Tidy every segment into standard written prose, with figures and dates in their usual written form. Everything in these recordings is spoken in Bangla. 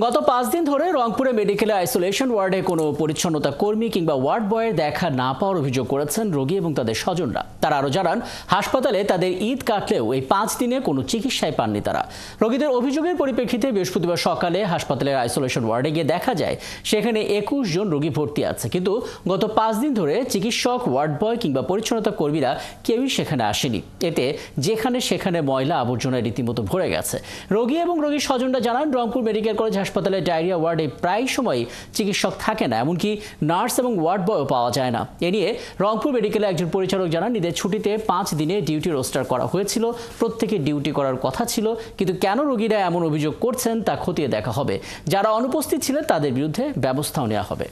গত 5 দিন ধরে রংপুরে মেডিকেল আইসোলেশন ওয়ার্ডে কোনো পরিচ্ছন্নতা কর্মী কিংবা ওয়ার্ড বয়ের দেখা না পাওয়ার অভিযোগ করেছেন রোগী এবং তাদের স্বজনরা। তারা আরও জানান, হাসপাতালে তাদের ঈদ কাটলেও এই 5 দিনে কোনো চিকিৎসাই পাননি তারা। রোগীদের অভিযোগের পরিপ্রেক্ষিতে বৃহস্পতিবার সকালে হাসপাতালের আইসোলেশন ওয়ার্ডে গিয়ে দেখা যায় সেখানে 21 জন রোগী ভর্তি আছে, কিন্তু গত 5 দিন ধরে চিকিৎসক, ওয়ার্ড বয় কিংবা পরিচ্ছন্নতা কর্মীরা কেউই সেখানে আসেনি। এতে যেখানে সেখানে ময়লা আবর্জনায় রীতিমতো ভরে গেছে। রোগী এবং রোগীর স্বজনরা জানান, রংপুর মেডিকেল কলেজ হাসপাতালে ডায়রিয়া ওয়ার্ডে প্রায় সময় চিকিৎসক থাকে না, এমনকি নার্স এবং ওয়ার্ড বয়ও পাওয়া যায় না। এ নিয়ে রংপুর মেডিকেলে একজন পরিচালক জানান, ঈদের ছুটিতে 5 দিনে ডিউটি রোস্টার করা হয়েছিল, প্রত্যেকে ডিউটি করার কথা ছিল, কিন্তু কেন রোগীরা এমন অভিযোগ করছেন তা খতিয়ে দেখা হবে। যারা অনুপস্থিত ছিলেন তাদের বিরুদ্ধে ব্যবস্থাও নেওয়া হবে।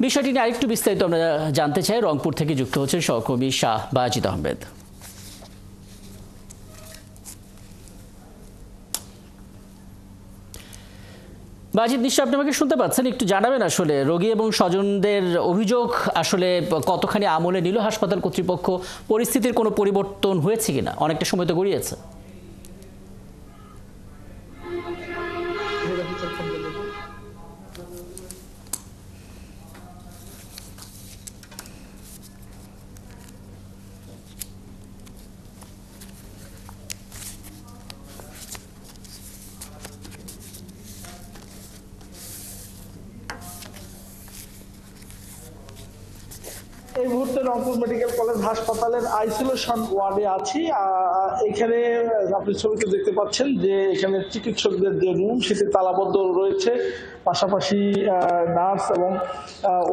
বিষয়টি নিয়ে আরেকটু বিস্তারিত আমরা জানতে চাই। রংপুর থেকে যুক্ত হচ্ছেন সহকর্মী শাহ বাজিদ আহমেদ। বাজিদ, নিশ্চয় আপনি আমাকে শুনতে পাচ্ছেন, একটু জানাবেন আসলে রোগী এবং স্বজনদের অভিযোগ আসলে কতখানি আমলে নিল হাসপাতাল কর্তৃপক্ষ, পরিস্থিতির কোনো পরিবর্তন হয়েছে কিনা? অনেকটা সময় তো গড়িয়েছে। এই মুহূর্তে রংপুর মেডিকেল কলেজ হাসপাতালের আইসোলেশন ওয়ার্ডে আছি। এখানে আপনি ছবিতে দেখতে পাচ্ছেন যে এখানে চিকিৎসকদের যে রুম সেটি তালাবদ্ধ রয়েছে, পাশাপাশি নার্স এবং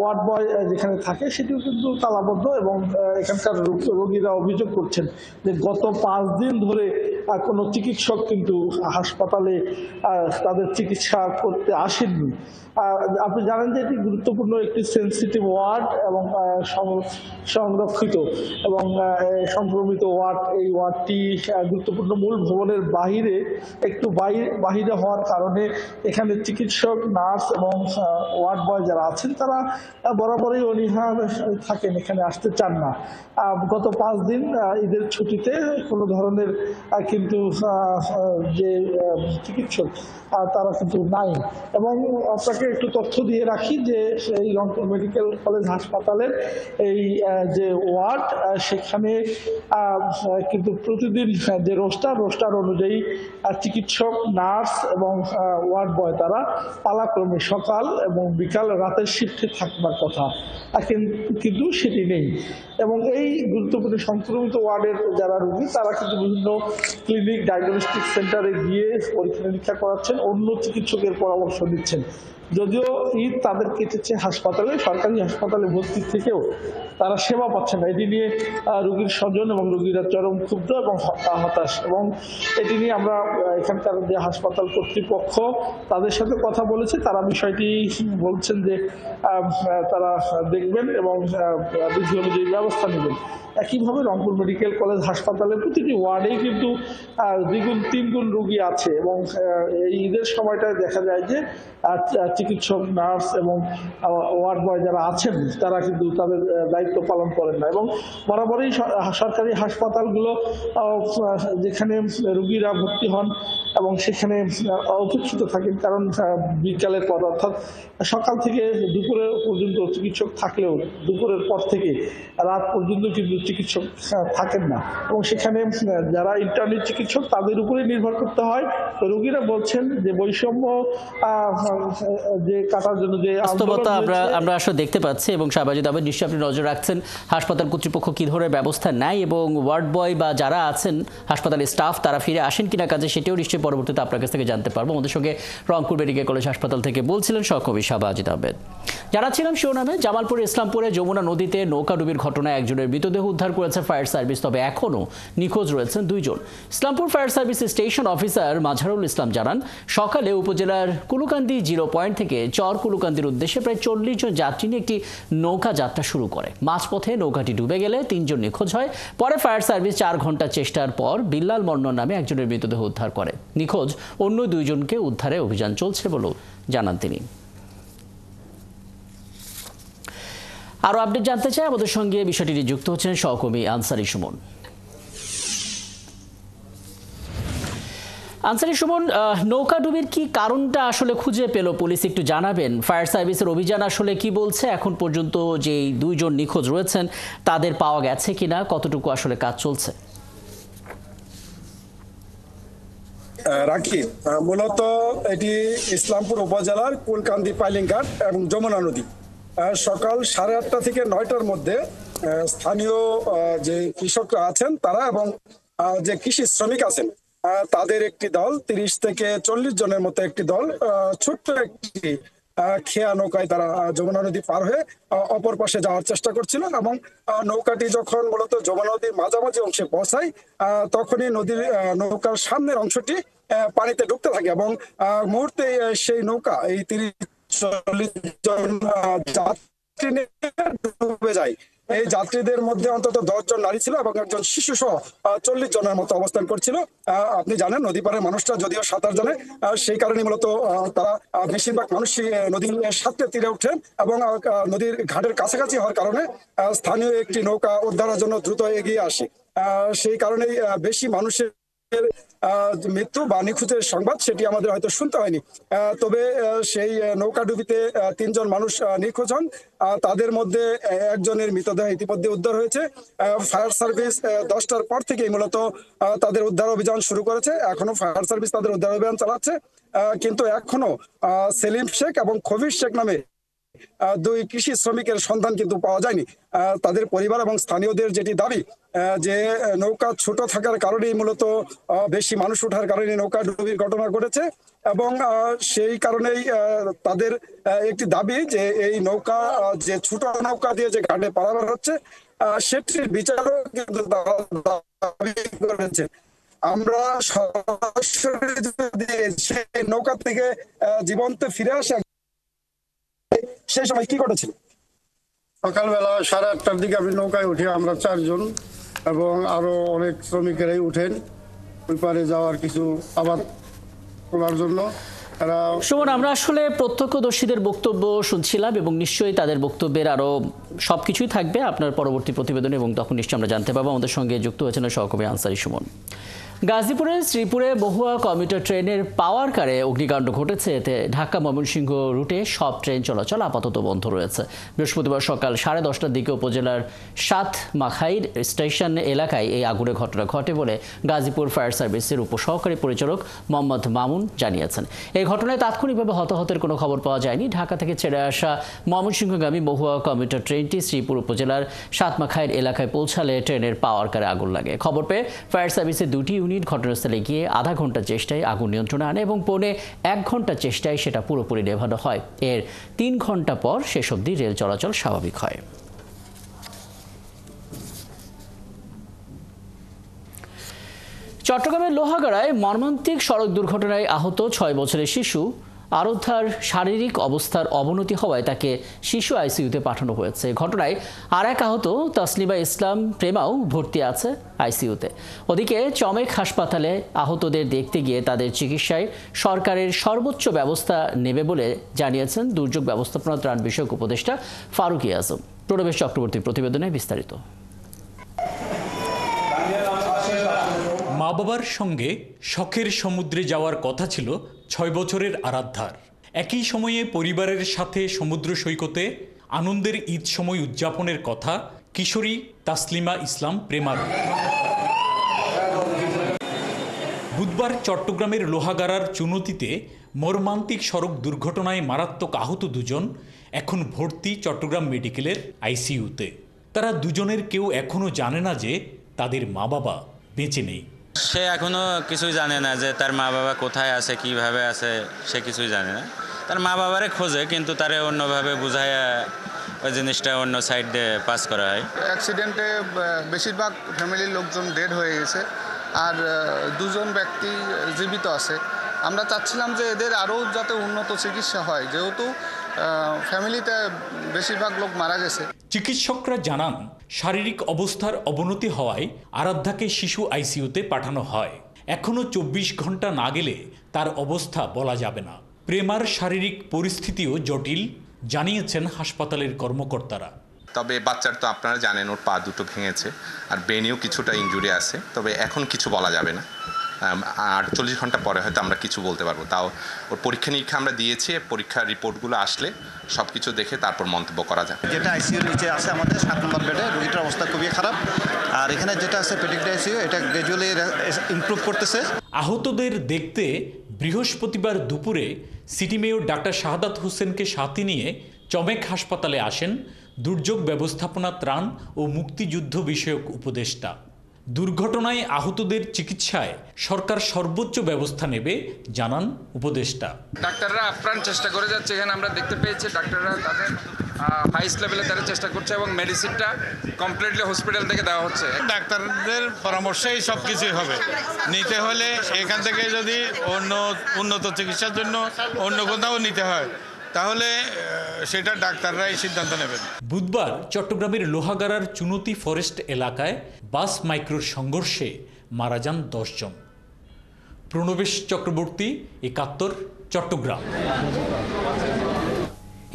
ওয়ার্ড বয় যেখানে থাকে সেটিও কিন্তু তালাবদ্ধ। এবং এখানকার রোগীরা অভিযোগ করছেন যে গত 5 দিন ধরে কোনো চিকিৎসক কিন্তু হাসপাতালে তাদের চিকিৎসা করতে আসেননি। আপনি জানেন যে এটি গুরুত্বপূর্ণ একটি সেন্সিটিভ ওয়ার্ড এবং সংরক্ষিত এবং সংক্রমিত ওয়ার্ড। এই ওয়ার্ডটি গুরুত্বপূর্ণ মূল ভবনের বাহিরে একটু বাহিরে হওয়ার কারণে এখানে চিকিৎসক, নার্স এবং ওয়ার্ড বয় যারা আছেন তারা বরাবরই অনীহা থাকেন, এখানে আসতে চান না। গত 5 দিন ঈদের ছুটিতে কোনো ধরনের কিন্তু যে চিকিৎসক তারা কিন্তু নাই। এবং আপনাকে একটু তথ্য দিয়ে রাখি যে এই রংপুর মেডিকেল কলেজ হাসপাতালের এই যে ওয়ার্ড সেখানে কিন্তু প্রতিদিন যে রোস্টার অনুযায়ী চিকিৎসক, নার্স এবং ওয়ার্ড বয় তারা পালাক্রমে সকাল এবং বিকাল, রাতের শিফটে থাকবার কথা, কিন্তু সেটি নেই। এবং এই গুরুত্বপূর্ণ সংক্রমিত ওয়ার্ডের যারা রোগী তারা কিন্তু বিভিন্ন ক্লিনিক, ডায়াগনস্টিক সেন্টারে গিয়ে পরীক্ষা নিরীক্ষা করাচ্ছেন, অন্য চিকিৎসকের পরামর্শ নিচ্ছেন। যদিও ঈদ তাদের কেটেছে হাসপাতালে, সরকারি হাসপাতালে ভর্তি থেকেও তারা সেবা পাচ্ছে না। এটি নিয়ে রোগীর স্বজন এবং রোগীরা চরম ক্ষুব্ধ এবং হতাশ। এবং এটি নিয়ে আমরা এখানকার যে হাসপাতাল কর্তৃপক্ষ তাদের সাথে কথা বলেছি, তারা বিষয়টি বলছেন যে তারা দেখবেন এবং বিধি অনুযায়ী ব্যবস্থা নেবেন। একইভাবে রংপুর মেডিকেল কলেজ হাসপাতালের প্রতিটি ওয়ার্ডেই কিন্তু 2-3 গুণ রোগী আছে। এবং এই ঈদের সময়টায় দেখা যায় যে চিকিৎসক, নার্স এবং ওয়ার্ড বয় যারা আছেন তারা কিন্তু তাদের দায়িত্ব পালন করেন না। এবং বরাবরই সরকারি হাসপাতালগুলো যেখানে রোগীরা ভর্তি হন এবং সেখানে অপেক্ষিত থাকেন, কারণ বিকালের পর অর্থাৎ সকাল থেকে দুপুরের পর্যন্ত চিকিৎসক থাকলেও দুপুরের পর থেকে রাত পর্যন্ত কিন্তু চিকিৎসক থাকেন না। এবং সেখানে যারা ইন্টার্নি চিকিৎসক তাদের উপরে নির্ভর করতে হয়। রোগীরা বলছেন যে বৈষম্য যে কাটার জন্য যে বাস্তবতা আমরা আসলে দেখতে পাচ্ছি। এবং শাহবাজিদ আহমেদ, নিশ্চয়ই আপনি নজর রাখছেন হাসপাতাল কর্তৃপক্ষ কী ধরনের ব্যবস্থা নেয় এবং ওয়ার্ড বয় বা যারা আছেন হাসপাতালের স্টাফ তারা ফিরে আসেন কিনা কাজে, সেটাও নিশ্চয়ই পরবর্তীতে আপনার কাছ থেকে জানতে পারবো। আমাদের সঙ্গে রংপুর মেডিকেল কলেজ হাসপাতাল থেকে বলছিলেন সহকর্মী শাহবাজিদ আহমেদ। জানাচ্ছিলাম শিরোনামে, জামালপুর ইসলামপুরে যমুনা নদীতে নৌকাডুবির ঘটনায় একজনের মৃতদেহ উদ্ধার করেছে ফায়ার সার্ভিস, তবে এখনও নিখোঁজ রয়েছেন 2 জন। Islampur fire service station officer Majharul Islam জানান, সকালে উপজেলার কুলুকান্দি 0 পয়েন্ট থেকে চর কুলুকান্দির উদ্দেশ্যে প্রায় 40 জন যাত্রী নিয়ে একটি নৌকা যাত্রা শুরু করে। মাঝপথে নৌকাটি ডুবে গেলে 3 জন নিখোঁজ হয়। পরে ফায়ার সার্ভিস 4 ঘন্টা চেষ্টার পর বিল্লাল মন্নন নামে একজনের মৃতদেহ উদ্ধার করে। নিখোঁজ অন্য 2 জনকে উদ্ধারে অভিযান চলছে বলেও জানান তিনি। আরও আপডেট জানতে চাই, আমাদের সঙ্গে বিষয়টি যুক্ত হচ্ছেন সহকর্মী আনসারি সুমন। আনসারি সুমন, নৌকাডুবির কি কারণটা আসলে খুঁজে পেল পুলিশ, একটু জানাবেন? ফায়ার সার্ভিসের অভিযান আসলে কি বলছে? এখন পর্যন্ত যে 2 জন নিখোঁজ রয়েছেন তাদের পাওয়া গেছে কিনা, কতটুকু আসলে কাজ চলছে? রাকিব, মূলত এটি ইসলামপুর উপজেলার কুলকান্দি পাইলিং ঘাট এবং যমুনা নদী। সকাল 8:30 থেকে 9টার মধ্যে স্থানীয় যে কৃষকরা আছেন তারা এবং যে কৃষি শ্রমিক আছেন তাদের একটি দল, 30 থেকে 40 জনের মতো একটি দল, ছোট্ট একটি খেয়া নৌকায় তারা যমুনা নদী পার হয়ে অপর পাশে যাওয়ার চেষ্টা করছিল এবং নৌকাটি যখন মূলত যমুনা নদীর মাঝামাঝি অংশে পৌঁছায় তখনই নদীর নৌকার সামনের অংশটি পানিতে ঢুকতে থাকে এবং মুহূর্তে সেই নৌকা এই 30-40 জন যাত্রী নিয়ে ডুবে যায়। এই যাত্রীদের মধ্যে অন্তত 10 জন নারী ছিল এবং একজন শিশু সহ 40 জনের মতো অবস্থান করছিল। আপনি জানেন নদী পাড়ের মানুষরা যদিও সাঁতার জানে, সেই কারণে মূলত তারা বেশিরভাগ মানুষই নদীর সাথে তীরে উঠেন এবং নদীর ঘাটের কাছাকাছি হওয়ার কারণে স্থানীয় একটি নৌকা উদ্ধারের জন্য দ্রুত এগিয়ে আসে। সেই কারণেই বেশি মানুষের মৃত্যু বা নিখোঁজের সংবাদ সেটি আমাদের হয়তো শুনতে হয়নি। তবে সেই নৌকাডুবিতে 3 জন মানুষ নিখোঁজ হন। তাদের মধ্যে একজনের মৃতদেহ ইতিমধ্যে উদ্ধার হয়েছে। ফায়ার সার্ভিস 10টার পর থেকেই মূলত তাদের উদ্ধার অভিযান শুরু করেছে। এখনো ফায়ার সার্ভিস তাদের উদ্ধার অভিযান চালাচ্ছে, কিন্তু এখনো সেলিম শেখ এবং খবির শেখ নামে 2 কৃষি শ্রমিকের সন্ধান কিন্তু পাওয়া যায়নি। তাদের পরিবার এবং স্থানীয়দের যেটি দাবি যে নৌকা ছোট থাকার কারণেই মূলত বেশি মানুষ ওঠার কারণে নৌকা ডুবির ঘটনা ঘটেছে এবং সেই কারণেই তাদের একটি দাবি যে এই নৌকা যে ছোট নৌকা দিয়ে যে ঘাটে পারাপার হচ্ছে সেটির বিচারও কিন্তু দাবি করেছে। আমরা সরাসরি যদি সেই নৌকা থেকে জীবন্ত ফিরে আসে সেই সময় কি ঘটেছিল? সকালবেলা 8:30টার দিকে আমি নৌকায় উঠি, আমরা 4 জন এবং আরো অনেক শ্রমিকেরাই উঠেন ওই পারে যাওয়ার কিছু আবার তোলার জন্য। সুমন, আমরা আসলে প্রত্যক্ষদর্শীদের বক্তব্য শুনছিলাম এবং নিশ্চয়ই তাদের বক্তব্যের আরো সবকিছুই থাকবে আপনার পরবর্তী প্রতিবেদনে এবং তখন নিশ্চয়ই আমরা জানতে পারবো। আমাদের সঙ্গে যুক্ত হয়েছেন সহকর্মী আনসারি সুমন। গাজীপুরের শ্রীপুরে বহুয়া কমিউটার ট্রেনের পাওয়ার কারে অগ্নিকাণ্ড ঘটেছে। এতে ঢাকা ময়মনসিংহ রুটে সব ট্রেন চলাচল আপাতত বন্ধ রয়েছে। বৃহস্পতিবার সকাল 10:30টার দিকে উপজেলার সাতমাখাইর স্টেশন এলাকায় এই আগুনের ঘটনা ঘটে বলে গাজীপুর ফায়ার সার্ভিসের উপসহকারী পরিচালক মোহাম্মদ মামুন জানিয়েছেন। এই ঘটনায় তাৎক্ষণিকভাবে হতাহতের কোনো খবর পাওয়া যায়নি। ঢাকা থেকে ছেড়ে আসা ময়মনসিংহগামী বহুয়া কমিউটার ট্রেনটি শ্রীপুর উপজেলার সাতমাখাইর এলাকায় পৌঁছালে ট্রেনের পাওয়ার কারে আগুন লাগে। খবর পেয়ে ফায়ার সার্ভিসের 2টি ইউনিট ঘটনাস্থলে গিয়ে আধা ঘন্টা চেষ্টায় আগুন নিয়ন্ত্রণে আনে এবং পৌনে 1 ঘন্টা চেষ্টায় সেটা পুরোপুরি নেভানো হয়। এর 3 ঘন্টা পর শেষ অবধি রেল চলাচল স্বাভাবিক হয়। চট্টগ্রামের লোহাগাড়ায় মর্মান্তিক সড়ক দুর্ঘটনায় আহত 6 বছরের শিশু আরাধ্যার শারীরিক অবস্থার অবনতি হওয়ায় তাকে শিশু আইসিইউতে পাঠানো হয়েছে। ঘটনায় আর এক আহত তাসলিমা ইসলাম প্রেমাও ভর্তি আছে আইসিইউতে। ওদিকে চমেক হাসপাতালে আহতদের দেখতে গিয়ে তাদের চিকিৎসায় সরকারের সর্বোচ্চ ব্যবস্থা নেবে বলে জানিয়েছেন দুর্যোগ ব্যবস্থাপনা ত্রাণ বিষয়ক উপদেষ্টা ফারুক আজম। প্রণবেশ চক্রবর্তীর প্রতিবেদনে বিস্তারিত। মা বাবার সঙ্গে শখের সমুদ্রে যাওয়ার কথা ছিল 6 বছরের আরাধ্যার। একই সময়ে পরিবারের সাথে সমুদ্র সৈকতে আনন্দের ঈদ সময় উদযাপনের কথা কিশোরী তাসলিমা ইসলাম প্রেমার। বুধবার চট্টগ্রামের লোহাগাড়ার চুনতিতে মর্মান্তিক সড়ক দুর্ঘটনায় মারাত্মক আহত 2 জন এখন ভর্তি চট্টগ্রাম মেডিকেলের আইসিইউতে। তারা দুজনের কেউ এখনও জানে না যে তাদের মা বাবা বেঁচে নেই। সে এখনো কিছুই জানে না যে তার মা বাবা কোথায় আছে, কিভাবে আছে, সে কিছুই জানে না। তার মা বাবারে খোঁজে, কিন্তু তারে অন্যভাবে বুঝাইয়া ওই জিনিসটা অন্য সাইড দিয়ে পাস করা হয়। অ্যাক্সিডেন্টে বেশিরভাগ ফ্যামিলির লোকজন ডেড হয়ে গেছে, আর 2 জন ব্যক্তি জীবিত আছে। আমরা চাচ্ছিলাম যে এদের আরও যাতে উন্নত চিকিৎসা হয়, যেহেতু ফ্যামিলিতে বেশিরভাগ লোক মারা গেছে। চিকিৎসকরা জানান শারীরিক অবস্থার অবনতি হওয়ায় আরাধ্যাকে শিশু আইসিইউতে পাঠানো হয়। এখনও 24 ঘন্টা না গেলে তার অবস্থা বলা যাবে না। প্রেমার শারীরিক পরিস্থিতিও জটিল জানিয়েছেন হাসপাতালের কর্মকর্তারা। তবে বাচ্চার তো আপনারা জানেন ওর পা দুটো ভেঙেছে আর ব্রেনেও কিছুটা ইনজুরি আছে, তবে এখন কিছু বলা যাবে না। 48 ঘন্টা পরে হয়তো আমরা কিছু বলতে পারবো। তাও ওর পরীক্ষা নিরীক্ষা আমরা দিয়েছি, পরীক্ষার রিপোর্টগুলো আসলে সব কিছু দেখে তারপর মন্তব্য করা যায়। যেটা আইসিইউর নিচে আছে আমাদের 7 নম্বর বেডে, রোগীটার অবস্থা খুবই খারাপ। আর এখানে যেটা আছে পেডিয়াট্রিক আইসিইউ, এটা গ্র্যাজুয়ালি ইমপ্রুভ করতেছে। আহতদের দেখতে বৃহস্পতিবার দুপুরে সিটি মেয়র ডাক্তার শাহাদাত হোসেনকে সাথে নিয়ে চমেক হাসপাতালে আসেন দুর্যোগ ব্যবস্থাপনা, ত্রাণ ও মুক্তিযুদ্ধ বিষয়ক উপদেষ্টা। দুর্ঘটনায় আহতদের চিকিৎসায় সরকার সর্বোচ্চ ব্যবস্থা নেবে জানান উপদেষ্টা। ডাক্তাররা আপ্রাণ চেষ্টা করে যাচ্ছে, এখানে আমরা দেখতে পেয়েছি ডাক্তাররা তাদের হাইস্ট লেভেলে তারা চেষ্টা করছে এবং মেডিসিনটা কমপ্লিটলি হসপিটাল থেকে দেওয়া হচ্ছে। ডাক্তারদের পরামর্শেই সব কিছুই হবে। নিতে হলে এখান থেকে যদি উন্নত চিকিৎসার জন্য অন্য কোথাও নিতে হয় তাহলে সেটা ডাক্তাররাই সিদ্ধান্ত নেবেন। বুধবার চট্টগ্রামের লোহাগাড়ার চুনতি ফরেস্ট এলাকায় বাস মাইক্রোর সংঘর্ষে মারা যান 10 জন। প্রণবেশ চক্রবর্তী, ৭১, চট্টগ্রাম।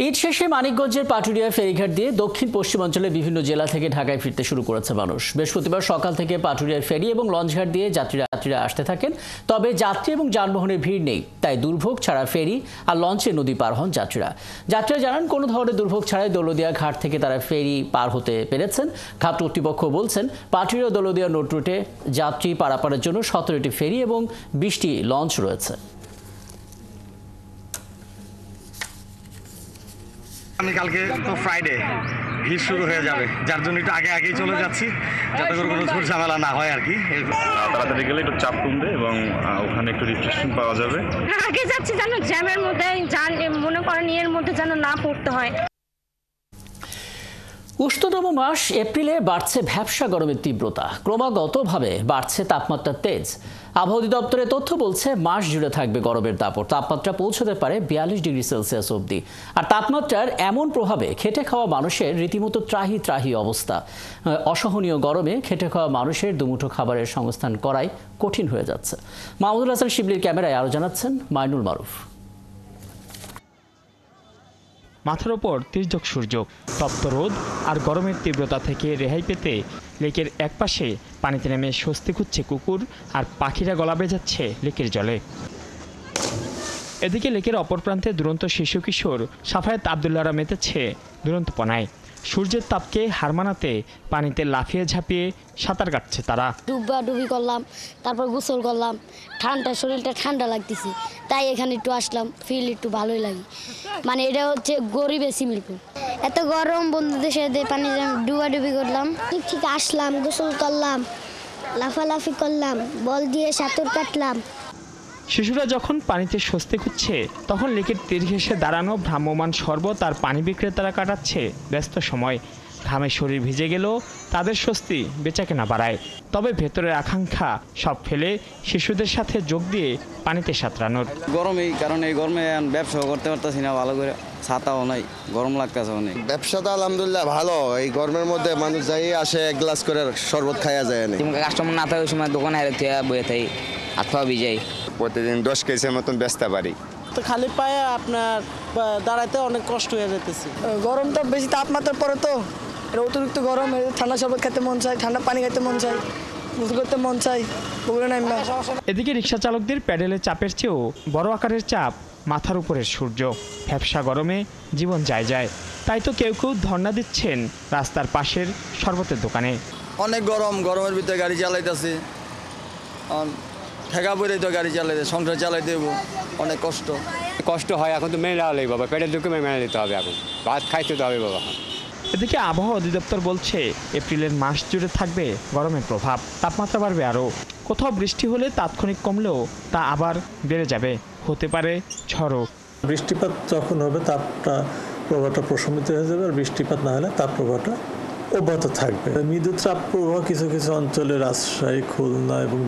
ঈদ শেষে মানিকগঞ্জের পাটুরিয়া ফেরিঘাট দিয়ে দক্ষিণ পশ্চিমাঞ্চলের বিভিন্ন জেলা থেকে ঢাকায় ফিরতে শুরু করেছে মানুষ। বৃহস্পতিবার সকাল থেকে পাটুরিয়ার ফেরি এবং লঞ্চঘাট দিয়ে যাত্রীরা আসতে থাকেন। তবে যাত্রী এবং যানবাহনের ভিড় নেই, তাই দুর্ভোগ ছাড়া ফেরি আর লঞ্চে নদী পার হন যাত্রীরা। জানান কোনো ধরনের দুর্ভোগ ছাড়াই দৌলদিয়া ঘাট থেকে তারা ফেরি পার হতে পেরেছেন। ঘাট কর্তৃপক্ষ বলছেন, পাটুরিয়া দৌলদিয়া নোট রুটে যাত্রী পারাপারের জন্য 17টি ফেরি এবং 20টি লঞ্চ রয়েছে। আমি কালকে তো ফ্রাইডে, ভিড় শুরু হয়ে যাবে, যার জন্য একটু আগেই চলে যাচ্ছি যাতে করে কোনো ঝুট ঝামেলা না হয় আর কি। তাড়াতাড়ি গেলে একটু চাপ কমবে এবং ওখানে একটু রিফ্রেশমেন্ট পাওয়া যাবে। আগে যাচ্ছি যেন জ্যামের মধ্যে মনে করেন এর মধ্যে যেন না পড়তে হয়। উষ্ণতম মাস এপ্রিলে বাড়ছে ভ্যাপসা গরমের তীব্রতা, ক্রমাগতভাবে বাড়ছে তাপমাত্রার তেজ। আবহাওয়া অধিদপ্তরের তথ্য বলছে মাস জুড়ে থাকবে গরমের দাপট, তাপমাত্রা পৌঁছতে পারে 42 ডিগ্রি সেলসিয়াস অবধি। আর তাপমাত্রার এমন প্রভাবে খেটে খাওয়া মানুষের রীতিমতো ত্রাহি অবস্থা। অসহনীয় গরমে খেটে খাওয়া মানুষের দুমুঠো খাবারের সংস্থান করাই কঠিন হয়ে যাচ্ছে। মাহমুদুল হাসান শিবলির ক্যামেরায় আরও জানাচ্ছেন মাইনুল মারুফ। মাথার ওপর তীর্যক সূর্য, তপ্ত রোদ আর গরমের তীব্রতা থেকে রেহাই পেতে লেকের একপাশে পানিতে নেমে স্বস্তি খুঁজছে কুকুর, আর পাখিরা গলা বেজাচ্ছে লেকের জলে। এদিকে লেকের অপর প্রান্তে দুরন্ত শিশু কিশোর সাফায়েত আবদুল্লাহরা মেতেছে দুরন্তপনায়। সূর্যের তাপকে হার মানাতে পানিতে লাফিয়ে ঝাঁপিয়ে সাঁতার কাটছে তারা। ডুবি করলাম, তারপর গোসল করলাম, শরীরটা ঠান্ডা লাগতেছে, তাই এখানে একটু আসলাম, ফিল একটু ভালোই লাগে। মানে এটা হচ্ছে গরিবের সুইমিং পুল। এত গরম, বন্ধুদের সাথে পানি ডুবি করলাম, ঠিক আসলাম, গোসল করলাম, লাফালাফি করলাম, বল দিয়ে সাঁতার কাটলাম। শিশুরা যখন পানিতে স্বস্তি খুঁজছে, তখন লেকের তীর ঘেঁষে দাঁড়ানো ভ্রাম্যমাণ শরবত আর পানি বিক্রেতারা কাটাচ্ছে ব্যস্ত সময়। ঘামে শরীর ভিজে গেলেও তাদের স্বস্তি বেচাকেনা বাড়ায়। তবে ভেতরের আকাঙ্ক্ষা সব ফেলে শিশুদের সাথে যোগ দিয়ে পানিতে সাঁতরানোর। গরমেই, কারণ এই গরমে ব্যবসা করতে পারতেছি না ভালো করে, ছাতাও নাই, গরম লাগতেছে অনেক। ব্যবসাটা আলহামদুলিল্লাহ ভালো, এই গরমের মধ্যে মানুষ যাই আসে এক গ্লাস করে শরবত খাইয়া যায় না। কাস্টমার না থাকে ওই সময় দোকানে হারে বয়ে থাকি, হাত পা ভিজাই। প্রতিদিন 10 কেজির মতন বেচতে পারি। তো খালি পায়ে আপনার দাঁড়াইতে অনেক কষ্ট হয়ে যেতেছে। গরমটা বেশি তাপমাত্রার পরে তো অতিরিক্ত গরম, ঠান্ডা শরবত খেতে মন চায়, ঠান্ডা পানি খেতে মন চায়, গোসল করতে মন চায়। এদিকে রিক্সা চালকদের প্যাডেলের চাপের চেয়েও বড় আকারের চাপ মাথার উপরের সূর্য। ভ্যাপসা গরমে জীবন যায়। তাই তো কেউ ধর্ণা দিচ্ছেন রাস্তার পাশের শরবতের দোকানে। অনেক গরমের ভিতরে গাড়ি চালাইতেছি, ঠেকা পড়ে তো গাড়ি চালাইতে, সংসার চালাই দেব, অনেক কষ্ট হয়। এখন তো মেনে নেওয়া লাগবে বাবা, পেটের দুঃখে মেনে নিতে হবে, এখন ভাত খাইতে তো হবে বাবা। এদিকে আবহাওয়া অধিদপ্তর বলছে এপ্রিলের মাস জুড়ে থাকবে গরমের প্রভাব, তাপমাত্রা বাড়বে আরও। কোথাও বৃষ্টি হলে তাৎক্ষণিক কমলেও তা আবার বেড়ে যাবে, হতে পারে ঝড়ও। বৃষ্টিপাত যখন হবে তাপটা প্রভাবটা প্রশমিত হয়ে যাবে, আর বৃষ্টিপাত না হলে তাপ প্রভাবটা অব্যাহত থাকবে। মৃদু তাপ প্রবাহ কিছু অঞ্চলে, রাজশাহী, খুলনা এবং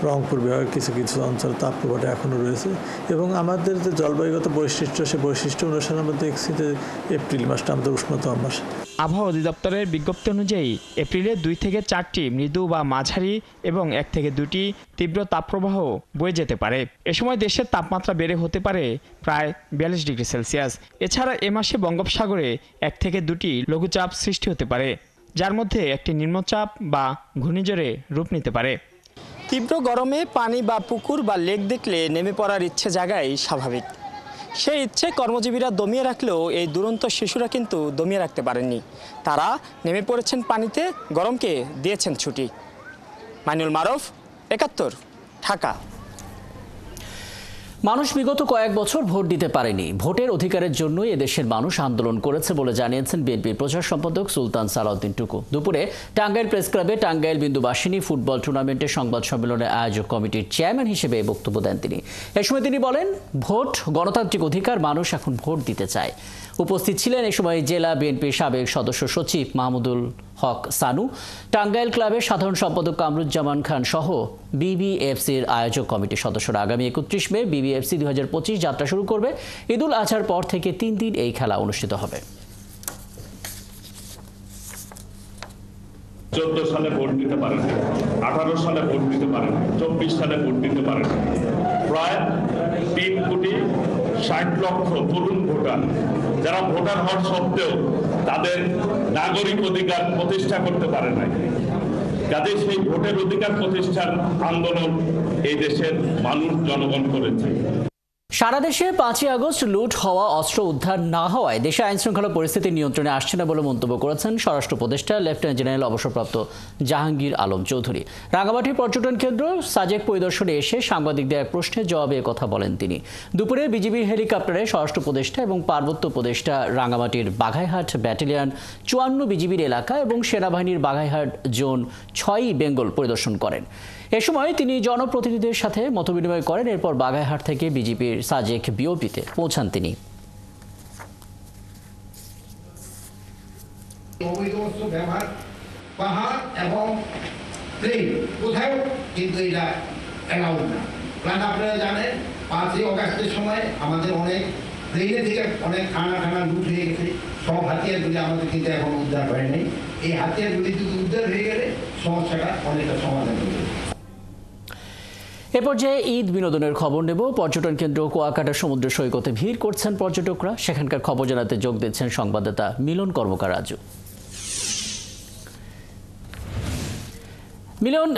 রংপুর বিভাগের কিছু অঞ্চলে তাপপ্রবাহটা এখনও রয়েছে। এবং আমাদের যে জলবায়ুগত বৈশিষ্ট্য, সেই বৈশিষ্ট্য অনুসারে আমরা দেখছি যে এপ্রিল মাসটা আমাদের উষ্ণতম মাস। আবহাওয়া অধিদপ্তরের বিজ্ঞপ্তি অনুযায়ী এপ্রিলে 2 থেকে 4টি মৃদু বা মাঝারি এবং 1 থেকে 2টি তীব্র তাপপ্রবাহ বয়ে যেতে পারে। এ সময় দেশের তাপমাত্রা বেড়ে হতে পারে প্রায় 42 ডিগ্রি সেলসিয়াস। এছাড়া এ মাসে বঙ্গোপসাগরে 1 থেকে 2টি লঘুচাপ সৃষ্টি হতে পারে, যার মধ্যে একটি নিম্নচাপ বা ঘূর্ণিঝড়ে রূপ নিতে পারে। তীব্র গরমে পানি বা পুকুর বা লেক দেখলে নেমে পড়ার ইচ্ছে জাগাই স্বাভাবিক। সেই ইচ্ছে কর্মজীবীরা দমিয়ে রাখলেও এই দুরন্ত শিশুরা কিন্তু দমিয়ে রাখতে পারেননি। তারা নেমে পড়েছেন পানিতে, গরমকে দিয়েছেন ছুটি। মাইনুল মারুফ, ৭১, ঢাকা। মানুষ বিগত কয়েক বছর ভোট দিতে পারেনি। ভোটের অধিকারের জন্যই এদেশের মানুষ আন্দোলন করেছে বলে জানিয়েছেন বিএনপির প্রচার সম্পাদক সুলতান সালাউদ্দিন টুকু। দুপুরে টাঙ্গাইল প্রেস ক্লাবে টাঙ্গাইল বিন্দুবাসিনী ফুটবল টুর্নামেন্টের সংবাদ সম্মেলনে আয়োজক কমিটির চেয়ারম্যান হিসেবে বক্তব্য দেন তিনি। এ সময় তিনি বলেন, ভোট গণতান্ত্রিক অধিকার, মানুষ এখন ভোট দিতে চায়। উপস্থিত ছিলেন এ সময় জেলা বিএনপির সাবেক সদস্য সচিব মাহমুদুল হক সানু, টাঙ্গাইল ক্লাবের সাধারণ সম্পাদক কামরুজ্জামান খান সহ বিবিএফসির আয়োজক কমিটির সদস্যরা। আগামী ৩১ মে বিবিএফসি ২০২৫ যাত্রা শুরু করবে। ঈদুল আজহার পর থেকে ৩ দিন এই খেলা অনুষ্ঠিত হবে। 14 সালে ভোট দিতে পারেন, 18 সালে ভোট দিতে পারেন, 24 সালে ভোট দিতে পারেন। প্রায় 3,60,00,000 তরুণ ভোটার, যারা ভোটার হওয়ার সত্ত্বেও তাদের নাগরিক অধিকার প্রতিষ্ঠা করতে পারে নাই। কাজে সেই ভোটের অধিকার প্রতিষ্ঠার আন্দোলন এই দেশের মানুষ, জনগণ করেছে। সারা দেশে ৫ই আগস্ট লুট হওয়া অস্ত্র উদ্ধার না হওয়ায় দেশে আইনশৃঙ্খলা পরিস্থিতি নিয়ন্ত্রণে আসছে না বলে মন্তব্য করেছেন স্বরাষ্ট্র উপদেষ্টা লেফটেন্যান্ট জেনারেল অবসরপ্রাপ্ত জাহাঙ্গীর আলম চৌধুরী। রাঙামাটি পর্যটন কেন্দ্র সাজেক পরিদর্শনে এসে সাংবাদিকদের এক প্রশ্নের জবাবে কথা বলেন তিনি। দুপুরে বিজিবির হেলিকপ্টারে স্বরাষ্ট্র উপদেষ্টা এবং পার্বত্য উপদেষ্টা রাঙামাটির বাঘাইহাট ব্যাটালিয়ন ৫৪ বিজিবির এলাকা এবং সেনাবাহিনীর বাঘাইহাট জোন ৬ বেঙ্গল পরিদর্শন করেন। এ সময় তিনি জনপ্রতিনিধিদের সাথে মতবিনিময় করেন। এরপর বাঘাইহাট থেকে বিজিবির সাজেক বিওপিতে পৌঁছান তিনি। পাহাড় এবং প্লেন কোথাও কিন্তু এটা অ্যালাউড না। কারণ আপনারা জানেন ৫ই অগাস্টের সময় আমাদের অনেক প্লেনে থেকে অনেক খানা লুট হয়ে গেছে। সব হাতিয়ারগুলি আমাদের কিন্তু এখন উদ্ধার হয়নি। এই হাতিয়ারগুলি যদি উদ্ধার হয়ে গেলে সমস্যাটা অনেকটা সমাধান হয়ে যাবে। এ পর্যায়ে ঈদ বিনোদনের খবর নেব। পর্যটন কেন্দ্র কুয়াকাটা সমুদ্র সৈকতে ভিড় করছেন পর্যটকরা। সেখানকার খবর জানাতে যোগ দিচ্ছেন সংবাদদাতা মিলন কর্মকার রাজু। মিলন,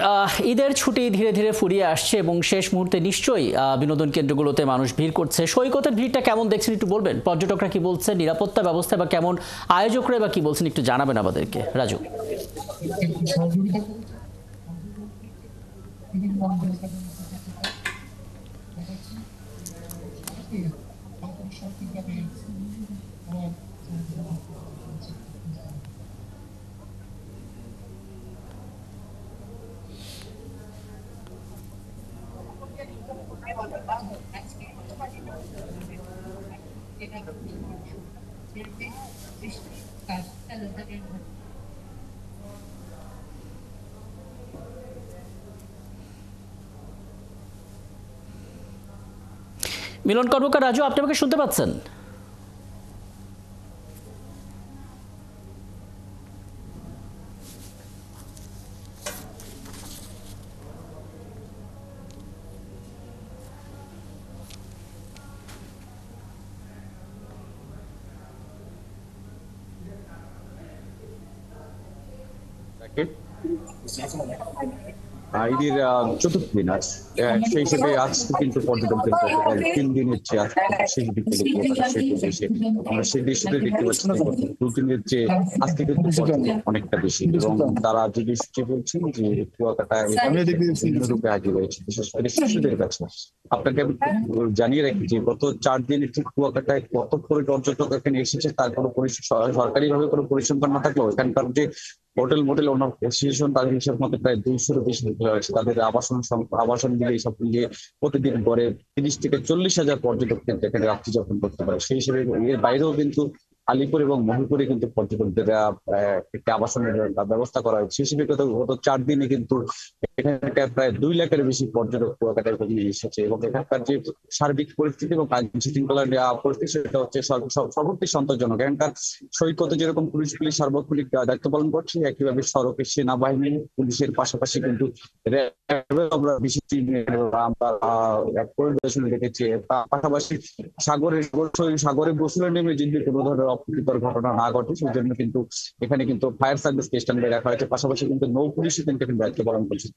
ঈদের ছুটি ধীরে ধীরে ফুরিয়ে আসছে এবং শেষ মুহূর্তে নিশ্চয়ই বিনোদন কেন্দ্রগুলোতে মানুষ ভিড় করছে। সৈকতের ভিড়টা কেমন দেখছেন একটু বলবেন? পর্যটকরা কি বলছেন, নিরাপত্তা ব্যবস্থা বা কেমন, আয়োজকরা বা কি বলছেন একটু জানাবেন আমাদেরকে রাজু। মিলন কর্মকার রাজু, আপনি আমাকে শুনতে পাচ্ছেন? ঈদের চতুর্থ দিন আজ, সেই হিসেবে আজ কিন্তু পর্যটকদের 3 দিনের চেয়ে শেষ দিকে আমরা সেই দৃশ্যটি দেখতে পাচ্ছি। 2 দিনের চেয়ে আজকে কিন্তু অনেকটা বেশি, এবং তারা যে দৃশ্যটি বলছেন যে কুয়াকাটা রূপে আগে রয়েছে, বিশেষ করে শিশুদের কাছে। আপনাকে আমি জানিয়ে রাখি যে গত 4 দিনে ঠিক কুয়াকাটায় কত পর্যটক এখানে এসেছে তার কোনো সরকারি ভাবে কোনো পরিসংখ্যান না থাকলেও এখানকার যে হোটেল মোটেল অ্যাসোসিয়েশন তাদের হিসাব মতো প্রায় 200-এরও বেশি হয়েছে। তাদের আবাসন মিলিয়ে সব মিলিয়ে প্রতিদিন গড়ে 30 থেকে 40 হাজার পর্যটক কিন্তু এখানে রাত্রি যাপন করতে পারে। সেই হিসেবে এর বাইরেও কিন্তু আলিপুর এবং মহিপুরে কিন্তু পর্যটকদের একটি আবাসনের ব্যবস্থা করা হয়েছে। সেই হিসেবে গত 4 দিনে কিন্তু এখানকার প্রায় 2 লাখের বেশি পর্যটক কুয়াকাটায় এসেছে, এবং এখানকার যে সার্বিক পরিস্থিতি এবং আইন শৃঙ্খলার পরিস্থিতি সেটা হচ্ছে সর্বত্র সন্তোষজনক। এখানকার সৈকতে যেরকম পুলিশ সার্বক্ষণিক দায়িত্ব পালন করছে, একইভাবে সড়কে সেনাবাহিনী পুলিশের পাশাপাশি কিন্তু আমরা বিশেষ পরিদর্শনে দেখেছি। পাশাপাশি সাগরে গোসলে নেমে যদি কোনো ধরনের অপ্রীতিকর ঘটনা না ঘটে সেই জন্য কিন্তু এখানে কিন্তু ফায়ার সার্ভিসকে স্ট্যান্ড বাই রাখা হয়েছে। পাশাপাশি কিন্তু নৌ পুলিশও কিন্তু এখানে দায়িত্ব পালন করছে।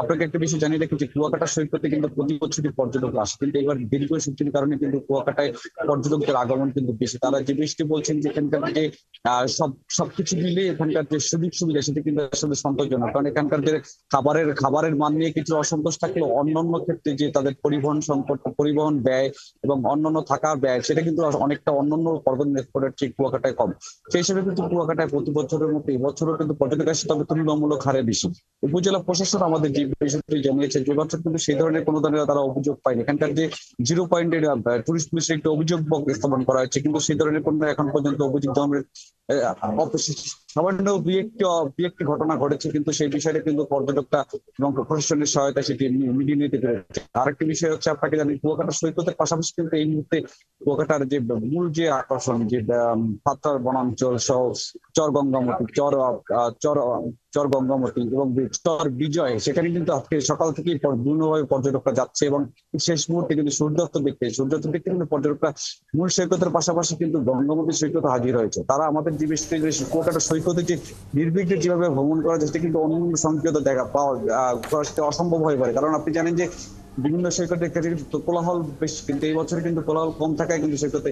আপনাকে একটা বিষয় জানিয়ে রাখি যে কুয়াকাটা সৈকতে কিন্তু প্রতি বছরই পর্যটক আসে, কিন্তু এবার দীর্ঘ ছুটির কারণে কিন্তু কুয়াকাটায় পর্যটকদের আগমন কিন্তু বেশি। তারা যে বিষয়টি বলছেন যে এখানকার যে সবকিছু মিলে এখানকার যে সুযোগ সুবিধা সেটা কিন্তু আসলে সন্তোষজনক, কারণ এখানকার যে খাবারের মান নিয়ে কিছু অসন্তোষ থাকলেও অন্যান্য ক্ষেত্রে যে তাদের পরিবহন সংকট, পরিবহন ব্যয় এবং অন্যান্য থাকার ব্যয় সেটা কিন্তু অনেকটা অন্যান্য পর্বত রেকর্ডের চেয়ে কুয়াকাটায় কম। সেই হিসেবে কিন্তু কুয়াকাটায় প্রতি বছরের মতো এবছরও কিন্তু পর্যটক আসে, তবে তুলনামূলক হারে বেশি। উপজেলা প্রশাসন আমাদের যে বিষয়টি জানিয়েছে যে বছর কিন্তু সেই ধরনের কোনো ধরনের তারা অভিযোগ পায়নি। এখানকার যে 0 পয়েন্টের টুরিস্ট পুলিশের একটা অভিযোগ বক্স স্থাপন করা হয়েছে, কিন্তু সেই ধরনের কোনো এখন পর্যন্ত অভিযোগ সামান্য দুই একটি ঘটনা ঘটেছে, কিন্তু সেই বিষয়টা কিন্তু পর্যটকরা এবং প্রশাসনের সহায়তা সেটি মিটিয়ে নিতে পেরেছে। আরেকটি বিষয় হচ্ছে আপনাকে জানি কুয়াকাটা সৈকতের পাশাপাশি কিন্তু এই মুহূর্তে কুয়াকাটার যে মূল যে আকর্ষণ যে পাত্রার বনাঞ্চল সহ চর গঙ্গামতি, চর গঙ্গামতি এবং চর বিজয়, সেখানে কিন্তু আজকে সকাল থেকেই বিভিন্নভাবে পর্যটকরা যাচ্ছে এবং শেষ মুহূর্তে কিন্তু সূর্যাস্ত দেখতে কিন্তু পর্যটকরা মূল সৈকতের পাশাপাশি কিন্তু গঙ্গামতি সৈকতে হাজির হয়েছে। তারা আমাদের যে বিষয়টি কুয়াকাটা সৈকতে যে নির্বিঘ্নে যেভাবে ভ্রমণ করা যায় সেটা কিন্তু অন্য সংকেত পাওয়া অসম্ভব হয়ে পারে, কারণ আপনি জানেন যে বিভিন্ন সৈকতের ক্ষেত্রে কোলাহল বেশি, কিন্তু এই বছর কিন্তু কোলাহল কম থাকায় কিন্তু সৈকতে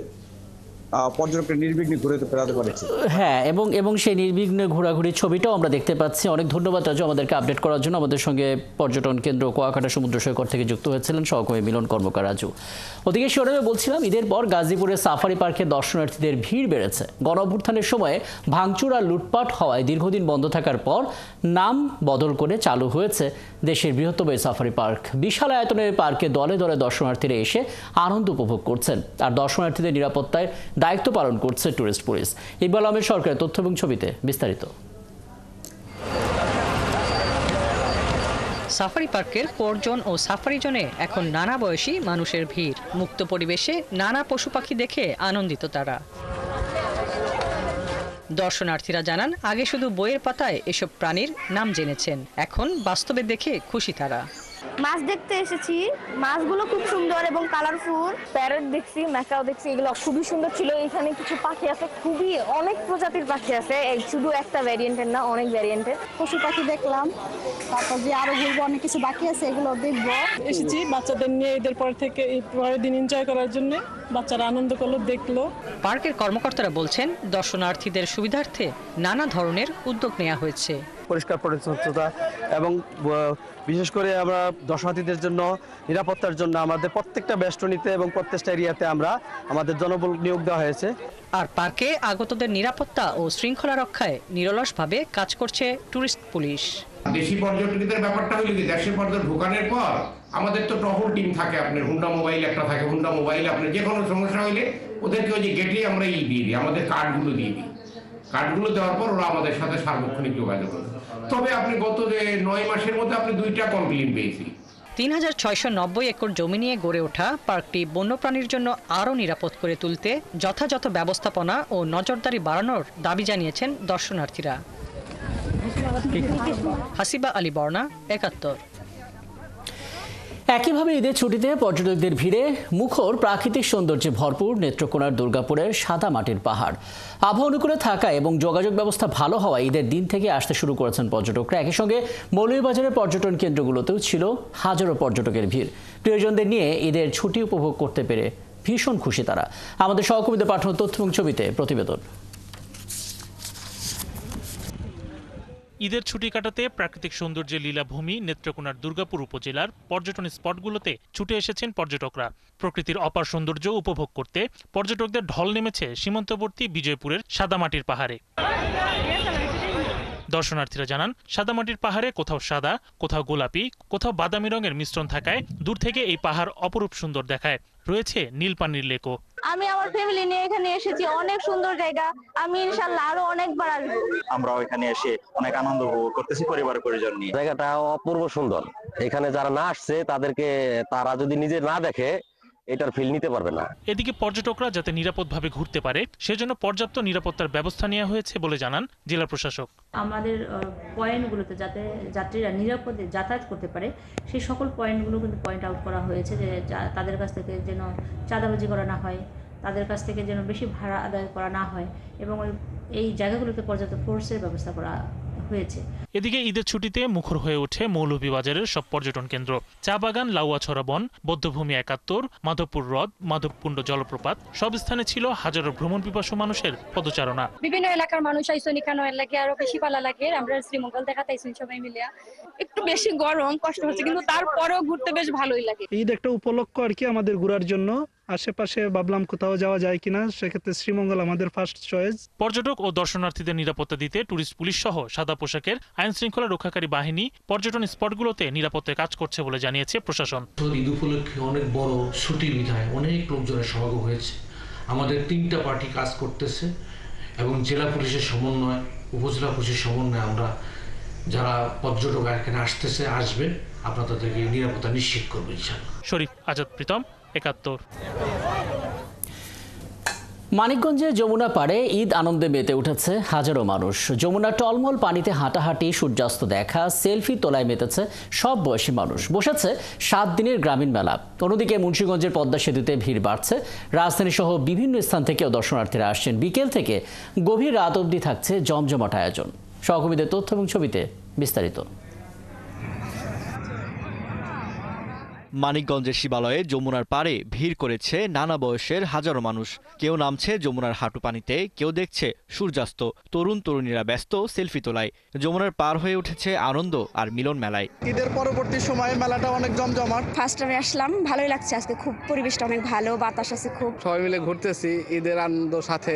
পর্যটকরা নির্বিঘ্নে ঘুরে বেড়াতে পারছে। হ্যাঁ, এবং সেই নির্বিঘ্নে ঘোরাঘুরির ছবিটাও আমরা দেখতে পাচ্ছি। অনেক ধন্যবাদ রাজু আমাদেরকে আপডেট করার জন্য। আমাদের সঙ্গে পর্যটন কেন্দ্র কুয়াকাটা সমুদ্র সৈকত থেকে যুক্ত হয়েছিলেন সহকর্মী মিলন কর্মকার রাজু। ওদিকে শিরোনামে বলছিলাম, ঈদের পর গাজীপুরের সাফারি পার্কে দর্শনার্থীদের ভিড় বেড়েছে। গণঅভ্যুত্থানের সময়ে ভাঙচুর আর লুটপাট হওয়ায় দীর্ঘদিন বন্ধ থাকার পর নাম বদল করে চালু হয়েছে দেশের বৃহত্তম এই সাফারি পার্ক। বিশাল আয়তনের পার্কে দলে দলে দর্শনার্থীরা এসে আনন্দ উপভোগ করছেন, আর দর্শনার্থীদের নিরাপত্তায় দায়িত্ব পালন করছে টুরিস্ট পুলিশ। ইকবাল আহমেদ সরকারের তথ্য এবং ছবিতে বিস্তারিত। সাফারি পার্কের পর্যটন ও সাফারি জোনে এখন নানা বয়সী মানুষের ভিড়। মুক্ত পরিবেশে নানা পশু পাখি দেখে আনন্দিত তারা। দর্শনার্থীরা জানান, আগে শুধু বইয়ের পাতায় এসব প্রাণীর নাম জেনেছেন, এখন বাস্তবে দেখে খুশি তারা। মাছ দেখতে এসেছি, মাছগুলো খুব সুন্দর এবং কালারফুল। প্যারট দেখছি, ম্যাকাও দেখছি, এগুলো খুবই সুন্দর ছিল। এখানে কিছু পাখি আছে, খুবই অনেক প্রজাতির পাখি আছে, শুধু একটা ভ্যারিয়েন্টের না, অনেক ভ্যারিয়েন্টের পশু পাখি দেখলাম। তারপর যে আরো ঘুরবো, অনেক কিছু বাকি আছে, এগুলো দেখবো। এসেছি বাচ্চাদের নিয়ে ঈদের পর থেকে পরের দিন এনজয় করার জন্য। বাচ্চারা আনন্দ করলো, দেখলো। পার্কের কর্মকর্তারা বলছেন, দর্শনার্থীদের সুবিধার্থে নানা ধরনের উদ্যোগ নেওয়া হয়েছে। পরিষ্কার পরিচ্ছন্নতা এবং বিশেষ করে আমরা দর্শনার্থীদের জন্য নিরাপত্তার জন্য আমাদের প্রত্যেকটা বেষ্টনীতে এবং প্রত্যেকটা এরিয়াতে আমরা আমাদের জনবল নিয়োগ দেওয়া হয়েছে। আর পার্কে আগতদের নিরাপত্তা ও শৃঙ্খলা রক্ষায় নিরলসভাবে কাজ করছে টুরিস্ট পুলিশ। দেশি পর্যটকদের ব্যাপারটা হলো কি, দেশের পর্যটক ঢোকানোর পর আমাদের তো টহল টিম থাকে, আপনার হুন্ডা মোবাইল একটা থাকে, হুন্ডা মোবাইল আপনার যে কোনো সমস্যা হলে ওদেরকে ওই যে গেটে আমরা দিয়ে দিই, আমাদের কার্ডগুলো দিয়ে দিই। কার্ডগুলো দেওয়ার পর ওরা আমাদের সাথে সার্বক্ষণিক যোগাযোগ করে। তবে আপনি গত 9 মাসের মধ্যে আপনি 2টা কমপ্লেইন পেয়েছি। 3690 একর জমি নিয়ে গড়ে ওঠা পার্কটি বন্যপ্রাণীর জন্য আরও নিরাপদ করে তুলতে যথাযথ ব্যবস্থাপনা ও নজরদারি বাড়ানোর দাবি জানিয়েছেন দর্শনার্থীরা। হাসিবা আলী বর্ণা, 71। একইভাবে ঈদের ছুটিতে পর্যটকদের ভিড়ে মুখর প্রাকৃতিক সৌন্দর্যে ভরপুর নেত্রকোনার দুর্গাপুরের সাদা মাটির পাহাড়। আবহাওয়া অনুকূলে থাকা এবং যোগাযোগ ব্যবস্থা ভালো হওয়ায় ঈদের দিন থেকে আসতে শুরু করেছেন পর্যটকরা। একই সঙ্গে মৌলভীবাজারের পর্যটন কেন্দ্রগুলোতেও ছিল হাজারো পর্যটকের ভিড়। প্রিয়জনদের নিয়ে ঈদের ছুটি উপভোগ করতে পেরে ভীষণ খুশি তারা। আমাদের সহকর্মীদের পাঠানো তথ্য এবং ছবিতে প্রতিবেদন। ঈদের ছুটি কাটাতে প্রাকৃতিক সৌন্দর্যের লীলাভূমি নেত্রকোনার দুর্গাপুর উপজেলার পর্যটন স্পটগুলোতে ছুটে এসেছেন পর্যটকরা। প্রকৃতির অপার সৌন্দর্য উপভোগ করতে পর্যটকদের ঢল নেমেছে সীমান্তবর্তী বিজয়পুরের সাদামাটির পাহাড়ে। দর্শনার্থীরা জানান, সাদামাটির পাহাড়ে কোথাও সাদা, কোথাও গোলাপি, কোথাও বাদামি রঙের মিশ্রণ থাকায় দূর থেকে এই পাহাড় অপরূপ সুন্দর দেখায়। রয়েছে নীল পানির লেকও। আমি আমার ফ্যামিলি নিয়ে এখানে এসেছি, অনেক সুন্দর জায়গা। আমি ইনশাআল্লাহ আরো অনেকবার আসবো। আমরা এখানে এসে অনেক আনন্দ উপভোগ করতেছি পরিবার পরিজন নিয়ে। জায়গাটা অপূর্ব সুন্দর। এখানে যারা না আসছে তারা যদি নিজে না দেখে এটার ফিল নিতে পারবে না। এদিকে পর্যটকরা যাতে নিরাপদভাবে ঘুরতে পারে সেজন্য পর্যাপ্ত নিরাপত্তার ব্যবস্থা নেওয়া হয়েছে বলে জানান জেলা প্রশাসক। আমাদের পয়েন্টগুলোতে যাতে যাত্রীরা নিরাপদে যাতায়াত করতে পারে সেই সকল পয়েন্টগুলো কিন্তু পয়েন্ট আউট করা হয়েছে, যে তাদের কাছ থেকে যেন চাঁদাবাজি করা না হয়, তাদের কাছ থেকে যেন বেশি ভাড়া আদায় করা না হয়, এবং এই জায়গাগুলোতে পর্যাপ্ত ফোর্সের ব্যবস্থা করা হয়েছে। এদিকে ঈদের ছুটিতে মুখর হয়ে ওঠে মৌলভীবাজারের সব পর্যটন কেন্দ্র। চা বাগান, লাউয়াছড়া বন, বৌদ্ধভূমি ৭১, মাধবপুর হ্রদ, মাধবকুণ্ড জলপ্রপাত সব স্থানে ছিল হাজারো ভ্রমণ পিপাসু মানুষের পদচারণা। বিভিন্ন এলাকার মানুষ আইসন, এখানে লাগে আরো বেশি ভালো লাগে। আমরা শ্রীমঙ্গল দেখাতে আইসন সবাই মিলে। একটু বেশি গরম, কষ্ট হচ্ছে, কিন্তু তারপরেও ঘুরতে বেশ ভালোই লাগে। ঈদ একটা উপলক্ষ আর কি আমাদের ঘোরার জন্য। আশেপাশে ভাবলাম কোথাও যাওয়া যায় কিনা, সেক্ষেত্রে শ্রীমঙ্গল আমাদের ফার্স্ট চয়েস। পর্যটক ও দর্শনার্থীদের নিরাপত্তা দিতে টুরিস্ট পুলিশ সহ সাদা পোশাকের আইন শৃঙ্খলা রক্ষাকারী বাহিনী পর্যটন স্পটগুলোতে নিরাপত্তায় কাজ করছে বলে জানিয়েছে প্রশাসন। ঈদ উপলক্ষে অনেক বড় ছুটি বিধায় অনেক লোকজনের সমাগম হয়েছে। আমাদের 3টা পার্টি কাজ করতেছে এবং জেলা পুলিশের সমন্বয়, উপজেলা পুলিশের সমন্বয়ে আমরা যারা পর্যটক এখানে আসবে আপনারা তাদেরকে নিরাপত্তা নিশ্চিত করবো ইনশাআল্লাহ। শরীফ আজাদ প্রীতম, ৭১। মানিকগঞ্জে যমুনা পাড়ে ঈদ আনন্দে মেতে উঠেছে হাজারো মানুষ। যমুনা টলমল পানিতে হাঁটাহাঁটি, সূর্যাস্ত দেখা, সেলফি তোলায় মেতেছে সব বয়সী মানুষ। বসেছে 7 দিনের গ্রামীণ মেলা। অন্যদিকে মুন্সিগঞ্জের পদ্মা সেতুতে ভিড় বাড়ছে। রাজধানী সহ বিভিন্ন স্থান থেকেও দর্শনার্থীরা আসছেন। বিকেল থেকে গভীর রাত অবধি থাকছে জমজমাট আয়োজন। সহকর্মীদের তথ্য এবং ছবিতে বিস্তারিত। মানিকগঞ্জের শিবালয়ে যমুনার পাড়ে ভিড় করেছে নানা বয়সের হাজারো মানুষ। কেউ নামছে যমুনার হাঁটু পানিতে, কেউ দেখছে সূর্যাস্ত। তরুণ তরুণীরা ব্যস্ত সেলফি তোলায়। যমুনার পার হয়ে উঠেছে আনন্দ আর মিলন মেলায়। ঈদের পরবর্তী সময়ে মেলাটা অনেক জমজমাট। ফার্স্ট টাইমে আসলাম, ভালোই লাগছে আজকে। খুব পরিবেশটা অনেক ভালো, বাতাস আছে খুব। সবাই মিলে ঘুরতেছি, ঈদের আনন্দ সাথে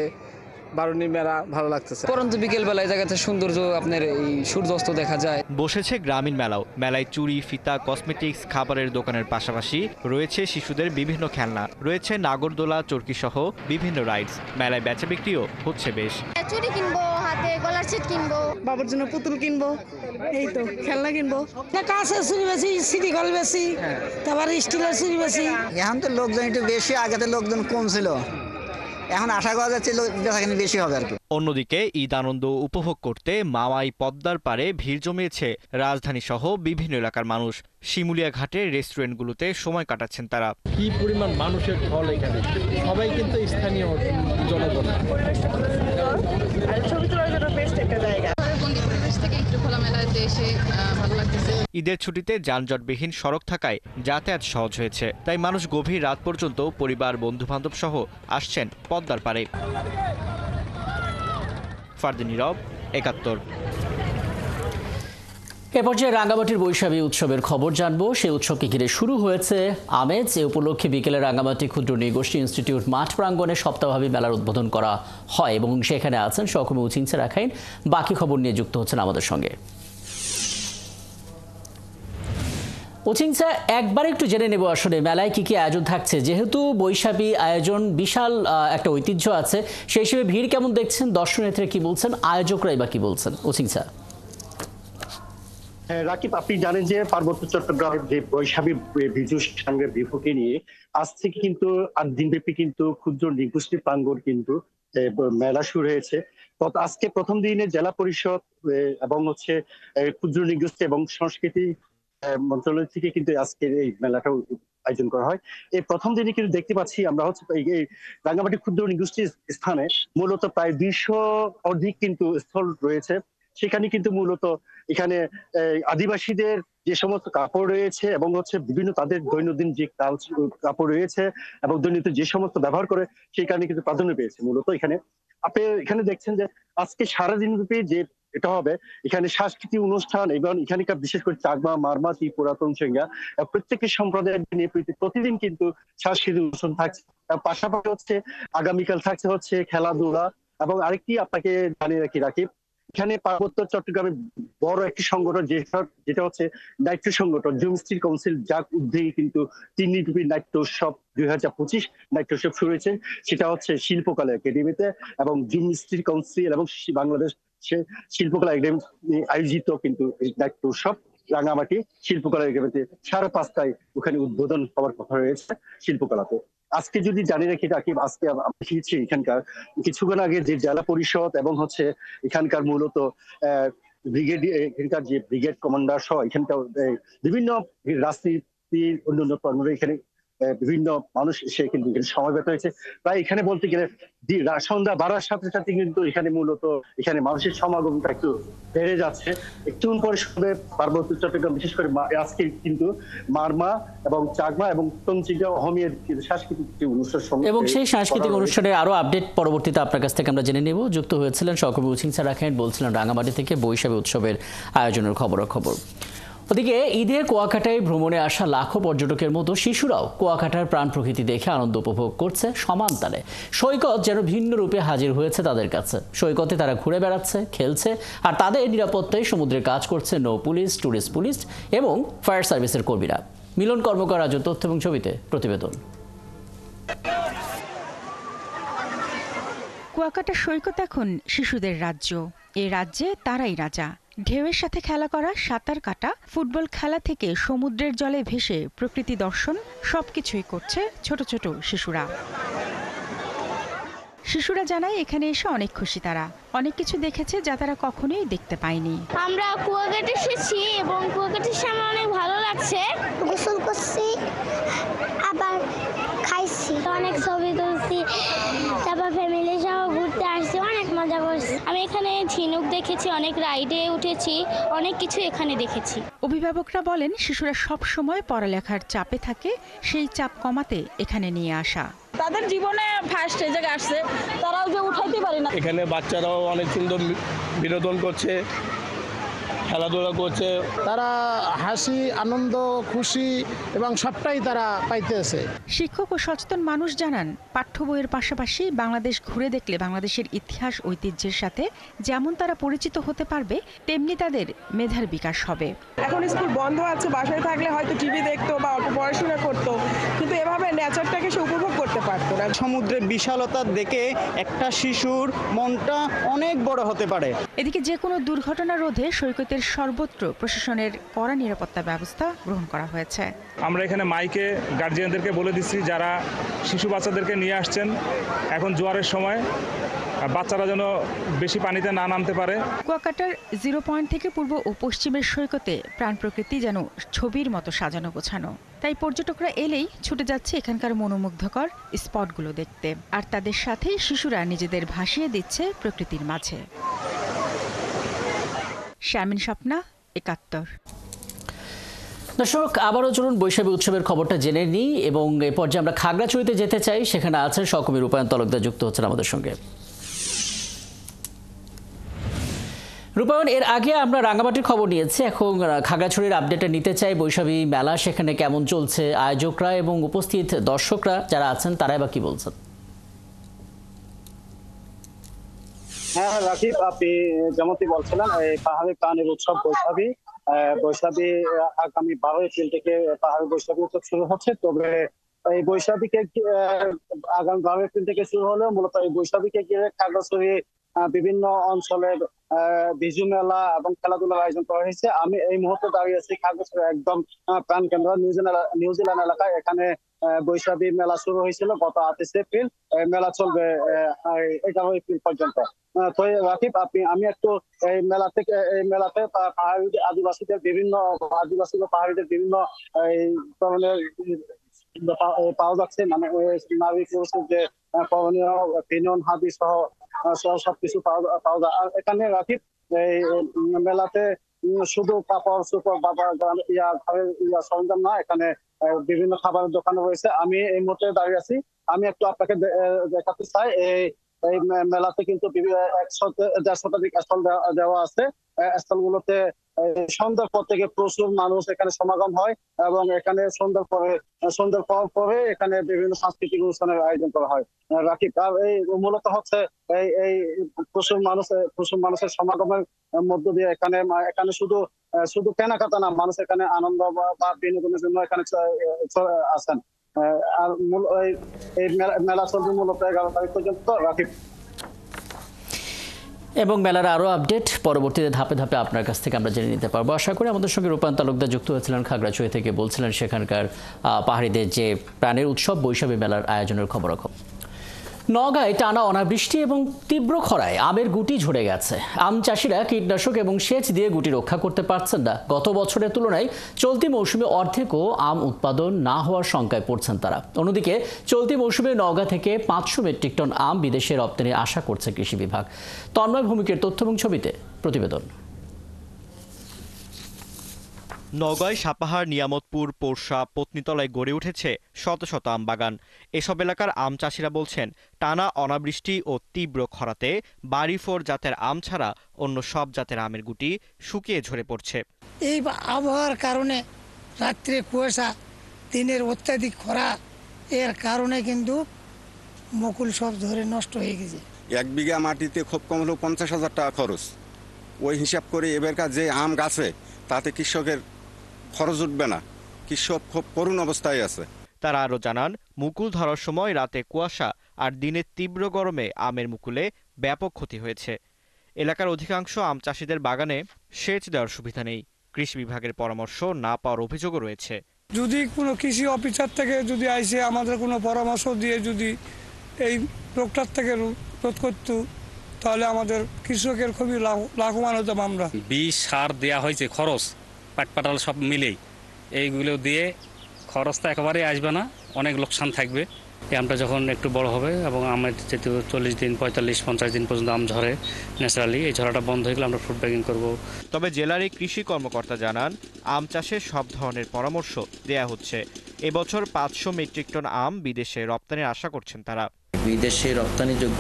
বারুনি মেলা ভালো লাগতেছে। পরন্ত বিকেল বেলায় জায়গাতে সৌন্দর্য, আপনার এই সূর্যাস্ত দেখা যায়। বসেছে গ্রামীণ মেলাও। মেলায় চুড়ি, ফিতা, কসমেটিক্স, খাবারের দোকানের পাশাপাশি রয়েছে শিশুদের বিভিন্ন খেলনা, রয়েছে নাগরদোলা, চরকি সহ বিভিন্ন রাইডস। মেলায় বেচা বিক্রিও হচ্ছে বেশ। চুড়ি কিনবো, হাতে গলার সেট কিনবো, বাবার জন্য পুতুল কিনবো, এই তো খেলনা কিনবো। কাঁচের চুড়ি বেশি, সিটি কল বেশি, তারপর স্টিলের চুড়ি বেশি। এখন তো লোকজন একটু বেশি, আগে তো লোকজন কম ছিল, এখন আশা করা যাচ্ছে বেচাকেনি বেশি হবে আর কি। অন্যদিকে ঈদ আনন্দ উপভোগ করতে মাওয়াই পদ্মার পাড়ে ভিড় জমিয়েছে রাজধানী সহ বিভিন্ন এলাকার মানুষ। শিমুলিয়া ঘাটের রেস্টুরেন্টগুলোতে সময় কাটাচ্ছেন তারা। কি পরিমাণ মানুষের ঢল এখানে, সবাই কিন্তু স্থানীয় জনগণ। ছবি তোলার জন্য বেস্ট একটা জায়গা। ঈদের ছুটিতে যানজটবিহীন সড়ক থাকায় যাতায়াত সহজ হয়েছে। তাই মানুষ গভীর রাত পর্যন্ত পরিবার, বন্ধু-বান্ধব সহ আসছেন পদ্মার পাড়ে। ফারদিন নীরব, ৭১। এ পর্যায়ে রাঙ্গামাটির বৈশাখী উৎসবের খবর জানবো। সেই উৎসবকে ঘিরে শুরু হয়েছে আমেজ। এ উপলক্ষে বিকেলে রাঙ্গামাটি ক্ষুদ্র নৃগোষ্ঠী ইনস্টিটিউট মাঠ প্রাঙ্গণে সপ্তাহব্যাপী মেলার উদ্বোধন করা হয় এবং সেখানে আছেন সহকর্মী উচিনসা রাখাইন। বাকি খবর নিয়ে যুক্ত হচ্ছেন আমাদের সঙ্গে। উচিনসা, একবার একটু জেনে নেব আসলে মেলায় কি কি আয়োজন থাকছে। যেহেতু বৈশাখী আয়োজন বিশাল একটা ঐতিহ্য আছে, সেই হিসেবে ভিড় কেমন দেখছেন, দর্শনার্থীরা কি বলছেন, আয়োজকরাই বা কি বলছেন? উচিনসা। রাকিব, আপনি জানেন যে পার্বত্য চট্টগ্রামের যে বৈশাখী বিজু সাংগে বিভূকে নিয়ে আজ থেকে কিন্তু 8 দিনব্যাপী কিন্তু ক্ষুদ্র নৃগোষ্ঠী প্রাঙ্গণ কিন্তু মেলা শুরু হয়েছে। আজকে প্রথম দিনে জেলা পরিষদ এবং হচ্ছে ক্ষুদ্র নৃগোষ্ঠী এবং সংস্কৃতি মন্ত্রণালয় থেকে কিন্তু আজকের এই মেলাটা আয়োজন করা হয়। এই প্রথম দিনে কিন্তু দেখতে পাচ্ছি আমরা হচ্ছে এই রাঙ্গামাটি ক্ষুদ্র নৃগোষ্ঠী স্থানে মূলত প্রায় 200 অধিক কিন্তু স্থল রয়েছে। সেখানে কিন্তু মূলত এখানে আদিবাসীদের যে সমস্ত কাপড় রয়েছে এবং হচ্ছে বিভিন্ন তাদের দৈনন্দিন যে কাপড় রয়েছে এবং দৈনন্দিন যে সমস্ত ব্যবহার করে সেই কারণে কিন্তু প্রাধান্য পেয়েছে। মূলত এখানে আপনি এখানে দেখছেন যে আজকে সারাদিন ব্যাপী যে এটা হবে এখানে সাংস্কৃতিক অনুষ্ঠান এবং এখানকার বিশেষ করে চাকমা, মারমা, পুরাতন সেঙ্গা প্রত্যেকের সম্প্রদায়ের নিয়ে প্রতিদিন কিন্তু সাংস্কৃতিক অনুষ্ঠান থাকছে। পাশাপাশি হচ্ছে আগামীকাল থাকছে হচ্ছে খেলাধুলা এবং আরেকটি আপনাকে জানিয়ে রাখি এখানে পার্বত্য চট্টগ্রামের বড় একটি সংগঠন যেটা হচ্ছে নাট্য সংগঠন জুম স্ট্রিট কাউন্সিল, যার উদ্যোগে কিন্তু 3 দিনব্যাপী নাট্য উৎসব 2025 নাট্য উৎসব শুরু হয়েছে। সেটা হচ্ছে শিল্পকলা একাডেমিতে এবং জুম স্ট্রিট কাউন্সিল এবং বাংলাদেশ শিল্পকলা একাডেমি আয়োজিত কিন্তু এই নাট্য উৎসব রাঙামাটি শিল্পকলা একাডেমিতে 5:30টায় ওখানে উদ্বোধন হওয়ার কথা রয়েছে শিল্পকলাতে। আজকে যদি জানি রাখি রাকিব, আজকে আমরা দেখেছি এখানকার কিছুক্ষণ আগে যে জেলা পরিষদ এবং হচ্ছে এখানকার মূলত ব্রিগেড, এখানকার যে ব্রিগেড কমান্ডার সহ এখানকার বিভিন্ন রাজনীতির অন্যান্য কর্মীরা এখানে বিভিন্ন মানুষ এসে কিন্তু সমবেত হয়েছে। প্রায় এখানে বলতে গেলে সন্ধ্যা বাড়ার সাথে সাথে কিন্তু এখানে মূলত এখানে মানুষের সমাগমটা একটু বেড়ে যাচ্ছে। একটু পরে শুনবে পার্বত্য চট্টগ্রাম, বিশেষ করে আজকে কিন্তু মারমা এবং চাকমা এবং তঞ্চিকা অহমিয়ার সাংস্কৃতিক অনুষ্ঠান এবং সেই সাংস্কৃতিক অনুষ্ঠানের আরো আপডেট পরবর্তীতে আপনার কাছ থেকে আমরা জেনে নেব। যুক্ত হয়েছিলেন সহকর্মী উচিংসা রাখাইন, বলছিলেন রাঙামাটি থেকে বৈশাখী উৎসবের আয়োজনের খবরাখবর। ওদিকে ঈদের কুয়াকাটায় ভ্রমণে আসা লাখো পর্যটকের মতো শিশুরাও কুয়াকাটার প্রাণ প্রকৃতি দেখে আনন্দ উপভোগ করছে সমান তালে। সৈকত যেন ভিন্ন রূপে হাজির হয়েছে তাদের কাছে। সৈকতে তারা ঘুরে বেড়াচ্ছে, খেলছে, আর তাদের নিরাপত্তায় সমুদ্রে কাজ করছে নৌ পুলিশ, ট্যুরিস্ট পুলিশ এবং ফায়ার সার্ভিসের কর্মীরা। মিলন কর্মকার রাজ্য তথ্য এবং ছবিতে প্রতিবেদন। কুয়াকাটা সৈকত এখন শিশুদের রাজ্য। এই রাজ্যে তারাই রাজা। ঢেউয়ের সাথে খেলা করা, সাঁতার কাটা, ফুটবল খেলা থেকে সমুদ্রের জলে ভেসে প্রকৃতি দর্শন সবকিছুই করছে ছোট ছোট শিশুরা। শিশুরা জানায় এখানে এসে অনেক খুশি। তারা অনেক কিছু দেখেছে যা তারা কখনোই দেখতে পায়নি। আমরা কুয়াকাটা এসেছি এবং কুয়াকাটার সামনে অনেক ভালো লাগছে। গোসল করছি, আবার খাইছি, অনেক ছবি তুলছি, তারপর ফ্যামিলি সহ ঘুরতে আসছি, অনেক মজা করছি। আমি এখানে ঝিনুক দেখেছি, অনেক রাইডে উঠেছি, অনেক কিছু এখানে দেখেছি। অভিভাবকরা বলেন শিশুরা সব সময় পড়ালেখার চাপে থাকে, সেই চাপ কমাতে এখানে নিয়ে আসা। তাদের জীবনে ফার্স্ট জায়গায় আসছে, তারাও যে উঠাইতে পারে না। এখানে বাচ্চারাও অনেক সুন্দর বিনোদন করছে, খেলাধুলা করছে। তারা হাসি, আনন্দ, খুশি এবং সবটাই তারা পাইতেছে। শিক্ষক ও সচেতন মানুষ জানান পাঠ্য বইয়ের পাশাপাশি বাংলাদেশ ঘুরে দেখলে বাংলাদেশের ইতিহাস ঐতিহ্যের সাথে যেমন তারা পরিচিত হতে পারবে, তেমনি তাদের মেধার বিকাশ হবে। এখন স্কুল বন্ধ আছে, বাসায় থাকলে হয়তো টিভি দেখতো বা অল্প পড়াশোনা করতো, কিন্তু এভাবে নেচারটাকে সে উপভোগ করতে পারতো না। সমুদ্রের বিশালতা দেখে একটা শিশুর মনটা অনেক বড় হতে পারে। এদিকে যে কোনো দুর্ঘটনা রোধে সৈকতের সর্বত্র প্রশাসনের কড়া নিরাপত্তা ব্যবস্থা গ্রহণ করা হয়েছে। আমরা এখানে মাইকে গার্জিয়ানদেরকে বলে দিচ্ছি, যারা শিশু বাচ্চাদেরকে নিয়ে আসছেন এখন জোয়ারের সময় বাচ্চারা যেন বেশি পানিতে না নামতে পারে। কুয়াকাটার 0 পয়েন্ট থেকে পূর্ব ও পশ্চিমের সৈকতে প্রাণ প্রকৃতি যেন ছবির মতো সাজানো গোছানো। তাই পর্যটকরা এলেই ছুটে যাচ্ছে এখানকার মনোমুগ্ধকর স্পটগুলো দেখতে, আর তাদের সাথেই শিশুরা নিজেদের ভাসিয়ে দিচ্ছে প্রকৃতির মাঝে। শামিন স্বপ্না, ৭১। দর্শক, আবারও চলুন বৈশাখী উৎসবের খবরটা জেনে নিই এবং এই পর্যায়ে আমরা খাগড়াছড়িতে যেতে চাই। সেখানে আছেন সহকর্মী রূপায়ণ তালুকদার, যুক্ত হচ্ছেন আমাদের সঙ্গে। রূপায়ণ, এর আগে আমরা রাঙামাটির খবর নিয়েছি, এখন খাগড়াছড়ির আপডেটটা নিতে চাই। বৈশাখী মেলা সেখানে কেমন চলছে, আয়োজকরা এবং উপস্থিত দর্শকরা যারা আছেন তারাই বা কি বলছেন? হ্যাঁ রাকিব, আপনি যেমনটি বলছিলেন, এই পাহাড়ি প্রাণীর উৎসব বৈশাখী আগামী 12 এপ্রিল থেকে পাহাড়ি বৈশাখী উৎসব শুরু হচ্ছে। তবে এই বৈশাখীকে আগামী 12 এপ্রিল থেকে শুরু হলেও মূলত এই বৈশাখীকে ঘিরে খাগড়াছড়ি বিভিন্ন অঞ্চলের বিজু মেলা এবং খেলাধুলার আয়োজন করা হয়েছে। আমি এই মুহূর্তে দাঁড়িয়ে আছি খাগড়াছড়ি একদম প্রাণ কেন্দ্র নিউজিল্যান্ড এলাকায়। এখানে বৈশাখী মেলা শুরু হয়েছিল গত 28 এপ্রিল। মেলা চলবে 11 এপ্রিল পর্যন্ত। তো রাকিব, আমি একটু এই মেলাতে পাহাড়ি আদিবাসীদের বিভিন্ন এই ধরনের পাওয়া যাচ্ছে, মানে নারী পুরুষের যে করণীয় ফিনন হাদি সহ সবকিছু পাওয়া যায়। আর এখানে রাকিব, এই মেলাতে শুধু কাপড় চোপড় বা ঘরের সরঞ্জাম না, এখানে বিভিন্ন খাবারের দোকানও রয়েছে। আমি এই মুহূর্তে দাঁড়িয়ে আছি, আমি একটু আপনাকে দেখাতে চাই। এই মেলাতে কিন্তু 100-150 স্টল দেওয়া আছে। স্টলগুলোতে সন্ধ্যার পর থেকে প্রচুর মানুষ এখানে সমাগম হয় এবং এখানে সন্ধ্যার পরে এখানে বিভিন্ন সাংস্কৃতিক অনুষ্ঠানের আয়োজন করা হয়। রাকিব, এই মূলত হচ্ছে এই প্রচুর মানুষের সমাগমের মধ্য দিয়ে এখানে শুধু কেনাকাটা না, মানুষ এখানে আনন্দ বা বিনোদনের জন্য এখানে আছেন। আর এই মেলা চলবে মূলত 11 তারিখ পর্যন্ত। রাকিব, এবং মেলার আরও আপডেট পরবর্তীতে ধাপে ধাপে আপনার কাছ থেকে আমরা জেনে নিতে পারবো আশা করি। আমাদের সঙ্গে রূপায়ণ তালুকদার যুক্ত হয়েছিলেন খাগড়াছড়ি থেকে, বলছিলেন সেখানকার পাহাড়িদের যে প্রাণের উৎসব বৈশাখী মেলার আয়োজনের খবরাখবর। নওগাঁয় টানা অনাবৃষ্টি এবং তীব্র খরায় আমের গুটি ঝরে গেছে। আম চাষিরা কীটনাশক এবং সেচ দিয়ে গুটি রক্ষা করতে পারছেন না। গত বছরের তুলনায় চলতি মৌসুমে অর্ধেকও আম উৎপাদন না হওয়ার শঙ্কায় পড়ছেন তারা। অন্যদিকে চলতি মৌসুমে নওগাঁ থেকে 500 মেট্রিক টন আম বিদেশে রপ্তানির আশা করছে কৃষি বিভাগ। তন্ময় ভৌমিকের তথ্য এবং ছবিতে প্রতিবেদন। নওগাঁয় সাপাহার, নিয়ামতপুর, পোরশা, পত্নীতলায় গড়ে উঠেছে শত শত আম বাগান। এসব এলাকার আম চাষিরা বলছেন, টানা অনাবৃষ্টি ও তীব্র খরাতে বাড়িফোর জাতের আম ছাড়া অন্য সব জাতের আমের গুটি শুকিয়ে ঝরে পড়ছে। এই আবহাওয়ার কারণে রাত্রে কুয়াশা, দিনের অত্যাধিক খরা, এর কারণে কিন্তু মুকুল সব ধরে নষ্ট হয়ে গেছে। 1 বিঘা মাটিতে খুব কম হলেও 50,000 টাকা খরচ। ওই হিসাব করে এবারকার যে আম গাছে তাতে কৃষকের খরচ উঠবে না। কৃষক খুব করুণ অবস্থায় আছে। তারা আরও জানান, মুকুল ধরার সময় রাতে কুয়াশা আর দিনের তীব্র গরমে আমের মুকুলে ব্যাপক ক্ষতি হয়েছে। এলাকার অধিকাংশ আম চাষিদের বাগানে সেচ দেওয়ার সুবিধা নেই। কৃষি বিভাগের পরামর্শ না পাওয়ার অভিযোগও রয়েছে। যদি কোনো কৃষি অফিসার থেকে যদি আইসে আমাদের কোনো পরামর্শ দিয়ে যদি এই রোগটার থেকে রোধ করতো, তাহলে আমাদের কৃষকের খুবই লাভবান হতাম আমরা। বীজ সার দেওয়া হয়েছে, খরচ পাটপাটাল সব মিলেই এইগুলো দিয়ে খরচটা একেবারেই আসবে না, অনেক লোকসান থাকবে। এই আমটা যখন একটু বড় হবে এবং আমের যেহেতু 40 দিন, 45-50 দিন পর্যন্ত আম ঝরে ন্যাচারালি, এই ঝরাটা বন্ধ হয়ে গেলে আমরা ফ্রুট ব্যাগিং করব। তবে জেলার এই কৃষি কর্মকর্তা জানান, আম চাষে সব ধরনের পরামর্শ দেয়া হচ্ছে। এবছর 500 মেট্রিক টন আম বিদেশে রপ্তানির আশা করছেন তারা। বিদেশে রপ্তানিযোগ্য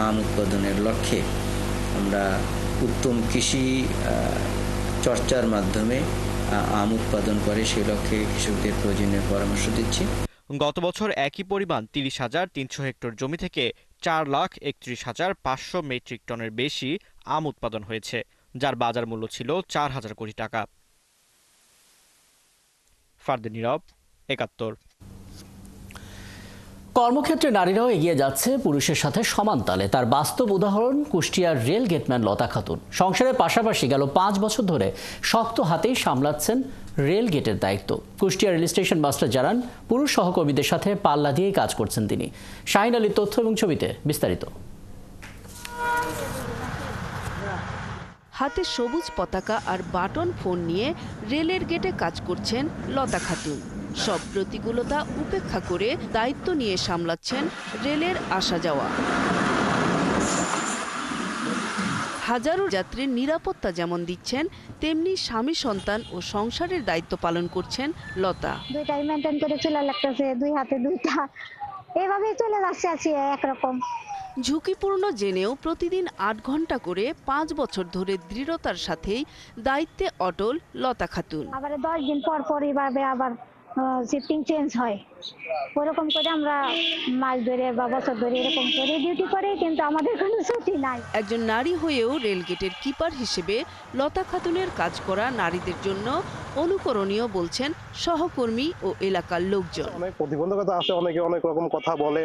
আম উৎপাদনের লক্ষ্যে আমরা উত্তম কৃষি চর্চার মাধ্যমে আম উৎপাদন করে সেই লক্ষ্যে কৃষকদের প্রয়োজনীয় পরামর্শ দিচ্ছি। গত বছর একই পরিমাণ 30,300 হেক্টর জমি থেকে 4,31,500 মেট্রিক টনের বেশি আম উৎপাদন হয়েছে, যার বাজার মূল্য ছিল 4,000 কোটি টাকা। ফারদে নীরব, 71। কর্মক্ষেত্রে নারীরাও এগিয়ে যাচ্ছে পুরুষের সাথে সমান তালে। তার বাস্তব উদাহরণ কুষ্টিয়ার রেল গেটম্যান লতা খাতুন। সংসারের পাশাপাশি গেল 5 বছর ধরে শক্ত হাতেই সামলাচ্ছেন রেল গেটের দায়িত্ব। কুষ্টিয়া রেল স্টেশন মাস্টার জানান, পুরুষ সহকর্মীদের সাথে পাল্লা দিয়েই কাজ করছেন তিনি। শাহিন আলীর তথ্য এবং ছবিতে বিস্তারিত। হাতে সবুজ পতাকা আর বাটন ফোন নিয়ে রেলের গেটে কাজ করছেন লতা খাতুন। সব প্রতিকূলতা উপেক্ষা করে দায়িত্ব নিয়ে সামলাচ্ছেন রেলের আসা যাওয়া। হাজারো যাত্রীর নিরাপত্তা যেমন দিচ্ছেন, তেমনি স্বামী সন্তান ও সংসারের দায়িত্ব পালন করছেন লতা। দুইটাই মেনটেন করে চলে লাগতেছে, 2 হাতে 2টা, এভাবেই চলে যাচ্ছে আছি একরকম। ঝুঁকিপূর্ণ জেনেও প্রতিদিন 8 ঘন্টা করে 5 বছর ধরে দৃঢ়তার সাথেই দায়িত্বে অটল লতা খাতুন। আবার 10 দিন পর পর এভাবে আবার শিফটিং চেঞ্জ হয়, ওরকম করে আমরা মাস ধরে বা বছর ধরে এরকম করে ডিউটি করে, কিন্তু আমাদের কোনো ছুটি নাই। একজন নারী হয়েও রেলগেটের কিপার হিসেবে লতা খাতুনের কাজ করা নারীদের জন্য অনুকরণীয় বলছেন সহকর্মী ও এলাকার লোকজন। অনেক প্রতিবন্ধকতা আছে, অনেকে অনেক রকম কথা বলে,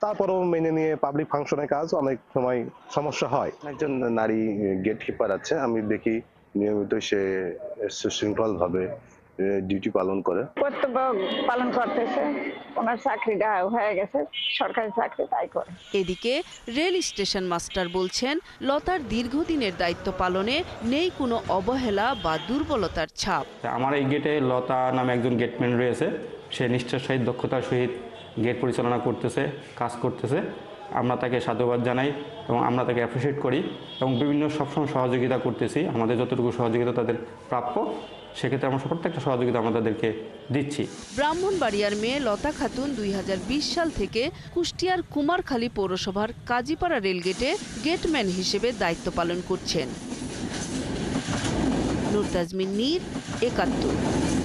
তারপরেও মেনে নিয়ে পাবলিক ফাংশনের কাজ অনেক সময় সমস্যা হয়। একজন নারী গেট কিপার আছে, আমি দেখি নিয়মিত সে সুশৃঙ্খল ভাবে ডিউটি পালন করে, কর্তব্য পালন করতেছে। ওনার চাকরিটা হয়ে গেছে, সরকারি চাকরি, তাই করে। এদিকে রেল স্টেশন মাস্টার বলছেন, লতার দীর্ঘদিনের দায়িত্ব পালনে নেই কোনো অবহেলা বা দুর্বলতার ছাপ। আমার এই গেটে লতা নামে একজন গেটম্যান রয়েছে, সে নিষ্ঠার সহিত দক্ষতার সহিত গেট পরিচালনা করতেছে, কাজ করতেছে। আমরা তাকে সাধুবাদ জানাই এবং আমরা তাকে অ্যাপ্রিসিয়েট করি এবং বিভিন্ন সবসময় সহযোগিতা করতেছি। আমাদের যতটুকু সহযোগিতা তাদের প্রাপ্য, সেক্ষেত্রে আমরা প্রত্যেকটা সহযোগিতা আমরা তাদেরকে দিচ্ছি। ব্রাহ্মণবাড়িয়ার মেয়ে লতা খাতুন 2020 সাল থেকে কুষ্টিয়ার কুমারখালী পৌরসভার কাজীপাড়া রেলগেটে গেটম্যান হিসেবে দায়িত্ব পালন করছেন। নূর তাজমিন নীর, 71।